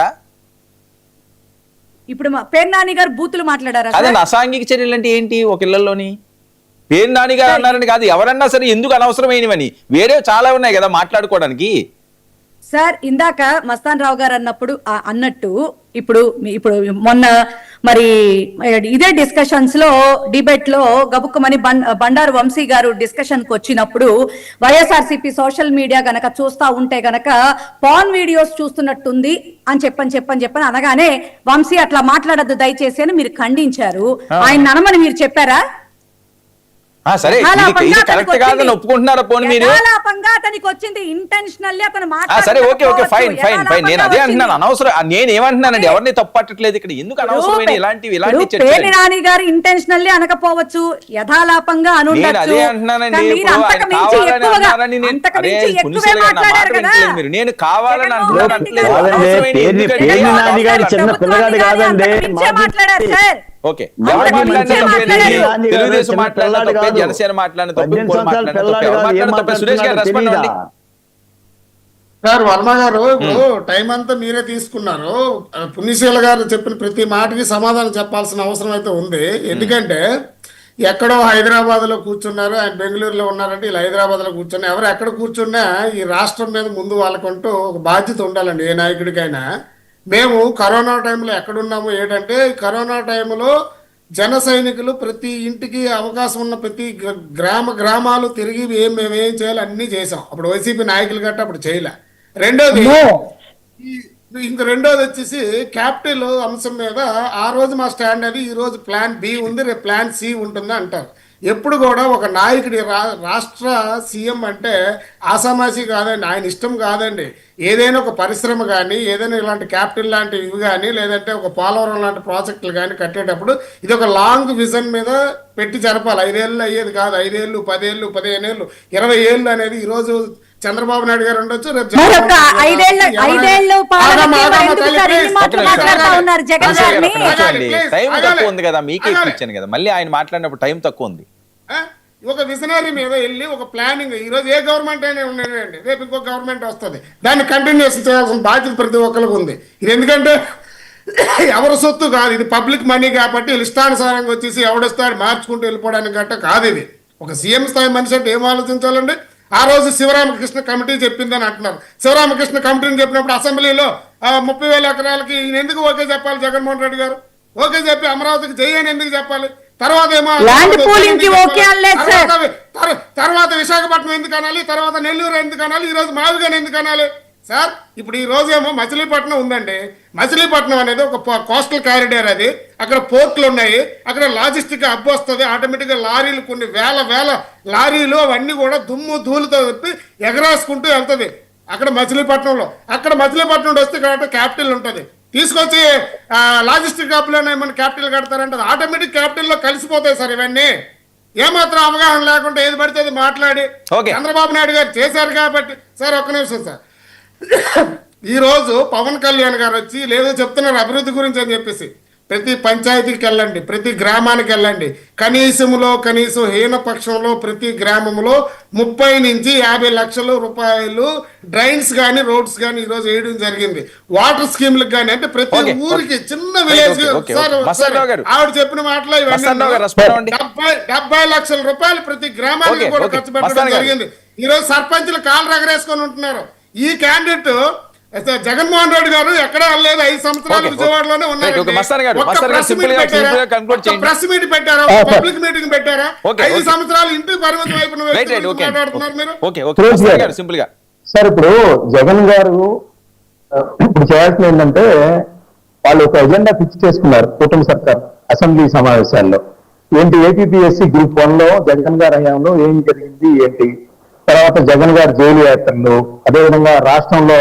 Speaker 4: ఇప్పుడు పేరు నాని గారు బూతులు మాట్లాడారా?
Speaker 1: అదే అసాంఘిక చర్యలు అంటే ఏంటి? ఒక ఇళ్లలోని పేరు నాని గారు అన్నారని కాదు, ఎవరన్నా సరే ఎందుకు అనవసరమైనవని, వేరే చాలా ఉన్నాయి కదా మాట్లాడుకోవడానికి.
Speaker 4: సార్ ఇందాక మస్తాన్ రావు గారు అన్నట్టు ఇప్పుడు మొన్న మరి ఇదే డిస్కషన్స్ లో డిబేట్ లో గబుక్కుమని బండారు వంశీ గారు డిస్కషన్ కు వచ్చినప్పుడు వైఎస్ఆర్సీపీ సోషల్ మీడియా గనక చూస్తా ఉంటే గనక పాన్ వీడియోస్ చూస్తున్నట్టుంది అని చెప్పని అనగానే వంశీ అట్లా మాట్లాడద్దు దయచేసి అని మీరు ఖండించారు. ఆయన అనమని మీరు చెప్పారా?
Speaker 1: సరే ఇది కరెక్ట్ కాదని ఒప్పుకుంటున్నారా? పోనీ మీరు
Speaker 4: అతనికి వచ్చింది ఇంటెన్షనల్లీ అతను
Speaker 1: సరే ఓకే ఫైన్ నేను అదే అంటున్నాను. అనవసరం నేను ఏమంటున్నానండి, ఎవరిని తప్పట్టట్లేదు ఇక్కడ. ఎందుకు అనవసరమైన ఇలాంటి
Speaker 4: పేర్ని నాని గారు ఇంటెన్షనల్లీ అనకపోవచ్చు, యథాలాపంగా
Speaker 1: అదే అంటున్నానండి. మీరు నేను కావాలని
Speaker 4: మాట్లాడారు సార్.
Speaker 1: ఓకే, తెలుగుదేశం మాట్లాడిన తప్పే, జనసేన మాట్లాడిన తప్పే, సురేష్ గారు రెస్పాండ్ అవ్వండి.
Speaker 3: సార్ వర్మ గారు, టైం అంతా మీరే తీసుకున్నారు. పుణ్యశీల గారు చెప్పిన ప్రతి మాటకి సమాధానం చెప్పాల్సిన అవసరం అయితే ఉంది. ఎందుకంటే ఎక్కడో హైదరాబాద్ లో కూర్చున్నారు, ఆయన బెంగళూరులో ఉన్నారంటే ఇలా హైదరాబాద్ లో కూర్చున్నా, ఎవరు ఎక్కడ కూర్చున్నా ఈ రాష్ట్రం మీద ముందు వాళ్ళకంటూ ఒక బాధ్యత ఉండాలండి ఏ నాయకుడికైనా. మేము కరోనా టైంలో ఎక్కడున్నాము ఏంటంటే, కరోనా టైంలో జన సైనికులు ప్రతి ఇంటికి అవకాశం ఉన్న ప్రతి గ్రామాలు తిరిగి మేమేం చేయాలి అన్నీ చేసాం. అప్పుడు వైసీపీ నాయకులు గట్ట అప్పుడు చేయలే. రెండోది వచ్చేసి క్యాపిటల్ అంశం మీద ఆ రోజు మా స్టాండ్ అది, ఈ రోజు ప్లాన్ బి ఉంది, రేపు ప్లాన్ సి ఉంటుంది అంటారు. ఎప్పుడు కూడా ఒక నాయకుడి రాష్ట్ర సీఎం అంటే ఆసామాసి కాదండి, ఆయన ఇష్టం కాదండి. ఏదైనా ఒక పరిశ్రమ కానీ, ఏదైనా ఇలాంటి క్యాపిటల్ లాంటి ఇవి కానీ, లేదంటే ఒక పోలవరం లాంటి ప్రాజెక్టులు కానీ కట్టేటప్పుడు ఇది ఒక లాంగ్ విజన్ మీద పెట్టి జరపాలి. 5 ఏళ్ళు అయ్యేది కాదు, 5 ఏళ్ళు 10 ఏళ్ళు 15 ఏళ్ళు 20 ఏళ్ళు అనేది. ఈ రోజు చంద్రబాబు నాయుడు గారు ఉండొచ్చు, రేపు
Speaker 1: టైం తక్కువ ఉంది కదా, మీకే ఇచ్చాను కదా, మళ్ళీ ఆయన మాట్లాడినప్పుడు టైం తక్కువ ఉంది.
Speaker 3: ఒక విజనరీ మీద వెళ్ళి ఒక ప్లానింగ్, ఈ రోజు ఏ గవర్నమెంట్ అయినా ఉండేదండి, రేపు ఇంకో గవర్నమెంట్ వస్తుంది, దాన్ని కంటిన్యూషన్ చేయాల్సిన బాధ్యత ప్రతి ఒక్కరికి ఉంది. ఇది ఎందుకంటే ఎవరి సొత్తు కాదు, ఇది పబ్లిక్ మనీ కాబట్టి ఇష్టానుసారంగా వచ్చేసి ఎవడొస్తాడు మార్చుకుంటూ వెళ్ళిపోవడానికి గట్ట కాదు. ఇది ఒక సీఎం స్థాయి మనిషి అంటే ఏం ఆలోచించాలండి? ఆ రోజు శివరామకృష్ణ కమిటీ చెప్పిందని అంటున్నారు. శివరామకృష్ణ కమిటీని చెప్పినప్పుడు అసెంబ్లీలో 30,000 ఎకరాలకి ఈయన ఎందుకు ఓకే చెప్పాలి? జగన్మోహన్ రెడ్డి గారు ఓకే చెప్పి అమరావతికి జయని ఎందుకు చెప్పాలి? తర్వాత ఏమో తర్వాత విశాఖపట్నం ఎందుకు అనాలి, తర్వాత నెల్లూరు ఎందుకు అనాలి, ఈ రోజు మావిగాని ఎందుకు అనాలి? సార్ ఇప్పుడు ఈ రోజు ఏమో మచిలీపట్నం ఉందండి. మచిలీపట్నం అనేది ఒక కోస్టల్ కారిడార్, అది అక్కడ పోర్ట్లు ఉన్నాయి, అక్కడ లాజిస్టిక్ హబ్ వస్తుంది. ఆటోమేటిక్గా లారీలు కొన్ని వేల లారీలు అవన్నీ కూడా దుమ్ము ధూళితో చెప్పి ఎగరాసుకుంటూ వెళ్తుంది అక్కడ మచిలీపట్నంలో. అక్కడ మచిలీపట్నం వస్తే కాబట్టి క్యాపిటల్ ఉంటుంది, తీసుకొచ్చి లాజిస్టిక్ హబ్లోనే మన క్యాపిటల్ కడతారంటే ఆటోమేటిక్ క్యాపిటల్లో కలిసిపోతాయి సార్. ఇవన్నీ ఏమాత్రం అవగాహన లేకుండా ఏది పడితే అది మాట్లాడి చంద్రబాబు నాయుడు గారు చేశారు కాబట్టి. సార్ ఒక్క నిమిషం సార్, ఈ రోజు పవన్ కళ్యాణ్ గారు వచ్చి లేదో చెప్తున్నారు అభివృద్ధి గురించి అని చెప్పేసి, ప్రతి పంచాయతీకి వెళ్ళండి, ప్రతి గ్రామానికి వెళ్ళండి, కనీసం హీనపక్షంలో ప్రతి గ్రామంలో 30 నుంచి 50 లక్షల రూపాయలు డ్రైన్స్ కానీ రోడ్స్ కానీ ఈ రోజు వేయడం జరిగింది. వాటర్ స్కీమ్లకు కానీ, అంటే ప్రతి ఊరికి చిన్న విలేజ్. ఆవిడ చెప్పిన మాటలో ఇవన్నీ 70 లక్షల రూపాయలు ప్రతి గ్రామానికి కూడా ఖర్చు పెట్టడం జరిగింది. ఈ రోజు సర్పంచులు కాళ్ళు రగరేసుకొని ఉంటున్నారు. ఈ క్యాండిడేట్ జగన్మోహన్ రెడ్డి గారు ఎక్కడ వెళ్ళలేదు, 5 సంవత్సరాలు విజయవాడలోనే ఉన్నారు. ప్రెస్ మీట్ పెట్టారా, పబ్లిక్ మీటింగ్ పెట్టారా? 5 సంవత్సరాలు ఇంటికి పరిమితం అయిపోయిన
Speaker 1: సింపుల్ గా.
Speaker 5: సార్ ఇప్పుడు జగన్ గారు ఇప్పుడు చేయాల్సింది ఏంటంటే, వాళ్ళు ఒక ఎజెండా ఫిక్స్ చేసుకున్నారు కూటమి సర్కార్ అసెంబ్లీ సమావేశాల్లో. ఏంటి ఏపీఎస్సి గ్రూప్ 1 లో జగన్ గారి హయాంలో ఏం జరిగింది ఏంటి, తర్వాత జగన్ గారి జైలు యాత్రలు, అదేవిధంగా రాష్ట్రంలో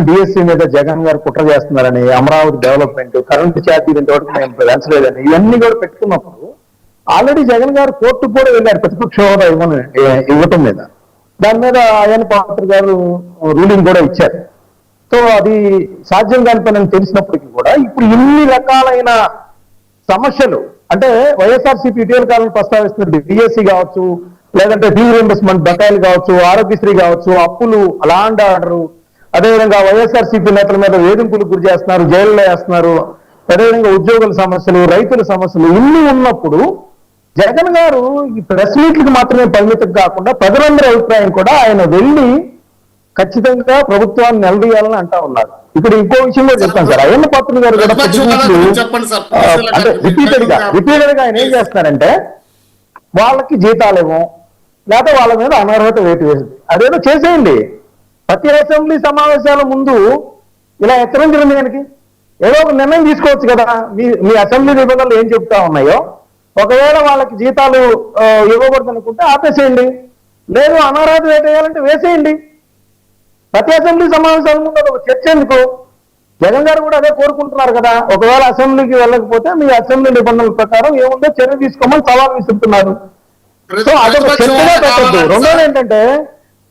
Speaker 5: డిఎస్సి మీద జగన్ గారు కుట్ర చేస్తున్నారని, అమరావతి డెవలప్మెంట్, కరెంటు ఛార్జీలు ఇంతవరకు మేము పెంచలేదని, ఇవన్నీ కూడా పెట్టుకున్నప్పుడు ఆల్రెడీ జగన్ గారు కోర్టుకు కూడా వెళ్ళారు ప్రతిపక్ష హోదా ఇవ్వటం మీద. దాని మీద ఆయన పాత్ర గారు రూలింగ్ కూడా ఇచ్చారు. సో అది సాధ్యం కాని పని అని తెలిసినప్పటికీ కూడా ఇప్పుడు ఇన్ని రకాలైన సమస్యలు, అంటే వైఎస్ఆర్సీపీ ఇటీవల కాలంలో ప్రస్తావిస్తున్న డిఎస్సి కావచ్చు, లేదంటే ఫీజు రీయింబర్స్మెంట్ బకాయిలు కావచ్చు, ఆరోగ్యశ్రీ కావచ్చు, అప్పులు, లాండ్ ఆర్డర్, అదేవిధంగా వైఎస్ఆర్సీపీ నేతల మీద వేధింపులకు గురి చేస్తున్నారు, జైల్లో వేస్తున్నారు, అదేవిధంగా ఉద్యోగుల సమస్యలు, రైతుల సమస్యలు ఇన్ని ఉన్నప్పుడు జగన్ గారు ఈ ప్రెస్ మీట్లకు మాత్రమే పరిమితం కాకుండా ప్రజలందరి అభిప్రాయం కూడా ఆయన వెళ్ళి ఖచ్చితంగా ప్రభుత్వాన్ని నిలదీయాలని అంటా ఉన్నారు. ఇక్కడ ఇంకో విషయం కూడా చెప్తాను సార్, అయ్యన్న పాత్రుడు గారు కూడా
Speaker 3: చెప్పండి సార్.
Speaker 5: అంటే రిపీటెడ్ గా ఆయన ఏం చేస్తున్నారంటే వాళ్ళకి జీతాలు ఇవ్వం, లేకపోతే వాళ్ళ మీద అనర్హత వేటు వేసింది, అదేదో చేసేయండి. ప్రతి అసెంబ్లీ సమావేశాల ముందు ఇలా ఎత్తరించడం దానికి ఏదో ఒక నిర్ణయం తీసుకోవచ్చు కదా. మీ అసెంబ్లీ నిబంధనలు ఏం చెప్తా ఉన్నాయో, ఒకవేళ వాళ్ళకి జీతాలు ఇవ్వకూడదు అనుకుంటే ఆపేసేయండి, లేదు అనర్హత వేటు వేయాలంటే వేసేయండి. ప్రతి అసెంబ్లీ సమావేశాల ముందు ఒక చర్చ ఎందుకు? జగన్ గారు కూడా అదే కోరుకుంటున్నారు కదా. ఒకవేళ అసెంబ్లీకి వెళ్ళకపోతే మీ అసెంబ్లీ నిబంధనల ప్రకారం ఏముందో చర్య తీసుకోమని సవాల్ విసురుతున్నారు. సో అదొక చర్చగా పెట్టద్దు. రెండోది ఏంటంటే,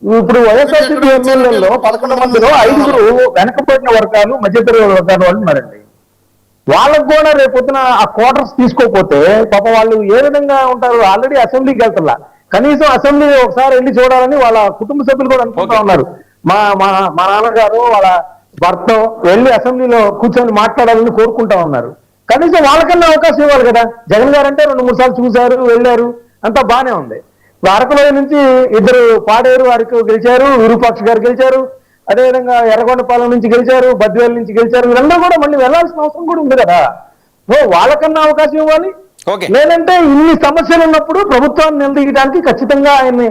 Speaker 5: ఇప్పుడు వైఎస్ఆర్సీపీ ఎమ్మెల్యేల్లో 11 మందిలో 5 వెనకబడిన వర్గాలు, మధ్యతరగతి వర్గాలు వాళ్ళు ఉన్నారండి. వాళ్ళకు కూడా రేపొద్దున ఆ క్వార్టర్స్ తీసుకోకపోతే పాప వాళ్ళు ఏ విధంగా ఉంటారు? ఆల్రెడీ అసెంబ్లీకి వెళ్తున్నా, కనీసం అసెంబ్లీ ఒకసారి వెళ్ళి చూడాలని వాళ్ళ కుటుంబ సభ్యులు కూడా అనుకుంటా ఉన్నారు. మా మా మా నాన్నగారు వాళ్ళ భర్త వెళ్ళి అసెంబ్లీలో కూర్చొని మాట్లాడాలని కోరుకుంటా ఉన్నారు. కనీసం వాళ్ళకన్నా అవకాశం ఇవ్వాలి కదా. జగన్ గారు అంటే 2-3 సార్లు చూశారు, వెళ్ళారు, అంతా బానే ఉంది. అరకులోయ నుంచి 2 పాడేరు అరకు గెలిచారు, విరూపాక్ష గారు గెలిచారు, అదేవిధంగా ఎర్రగొండపాలెం నుంచి గెలిచారు, బద్వేలు నుంచి గెలిచారు. వీళ్ళందరూ కూడా మళ్ళీ వెళ్లాల్సిన అవసరం కూడా ఉంది కదా. వాళ్ళకన్నా అవకాశం ఇవ్వాలి. లేదంటే ఇన్ని సమస్యలు ఉన్నప్పుడు ప్రభుత్వాన్ని నిలదీయడానికి ఖచ్చితంగా ఆయన్ని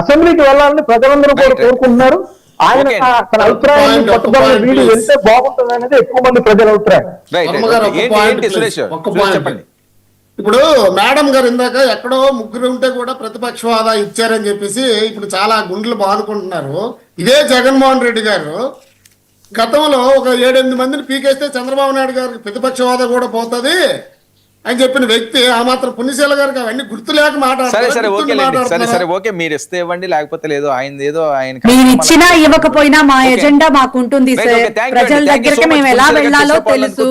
Speaker 5: అసెంబ్లీకి వెళ్ళాలని ప్రజలందరూ కూడా కోరుకుంటున్నారు. ఆయన తన అభిప్రాయాన్ని పట్టుదల వీడి వెళ్తే బాగుంటుంది అనేది ఎక్కువ మంది ప్రజల అభిప్రాయం.
Speaker 1: చెప్పండి.
Speaker 3: ఇప్పుడు మేడం గారు ఇందాక ఎక్కడో 3 ఉంటే కూడా ప్రతిపక్ష హోదా ఇచ్చారని చెప్పేసి ఇప్పుడు చాలా గుండెలు బాదుకుంటున్నారు. ఇదే జగన్మోహన్ రెడ్డి గారు గతంలో ఒక 7-8 మందిని పీకేస్తే చంద్రబాబు నాయుడు గారికి ప్రతిపక్ష హోదా కూడా పోతుంది అని చెప్పిన వ్యక్తి ఆ మాత్రం పుణ్యశీల గారికి అవన్నీ గుర్తు లేక
Speaker 1: సరే ఓకే, మీరు ఇస్తే ఇవ్వండి, లేకపోతే లేదు. ఆయన ఏదో ఆయన
Speaker 4: మీరు ఇచ్చినా ఇవ్వకపోయినా మా ఎజెండా మాకు ఉంటుంది సార్. ప్రజల దగ్గరికి మేము ఎలా వెళ్ళాలో తెలుసు.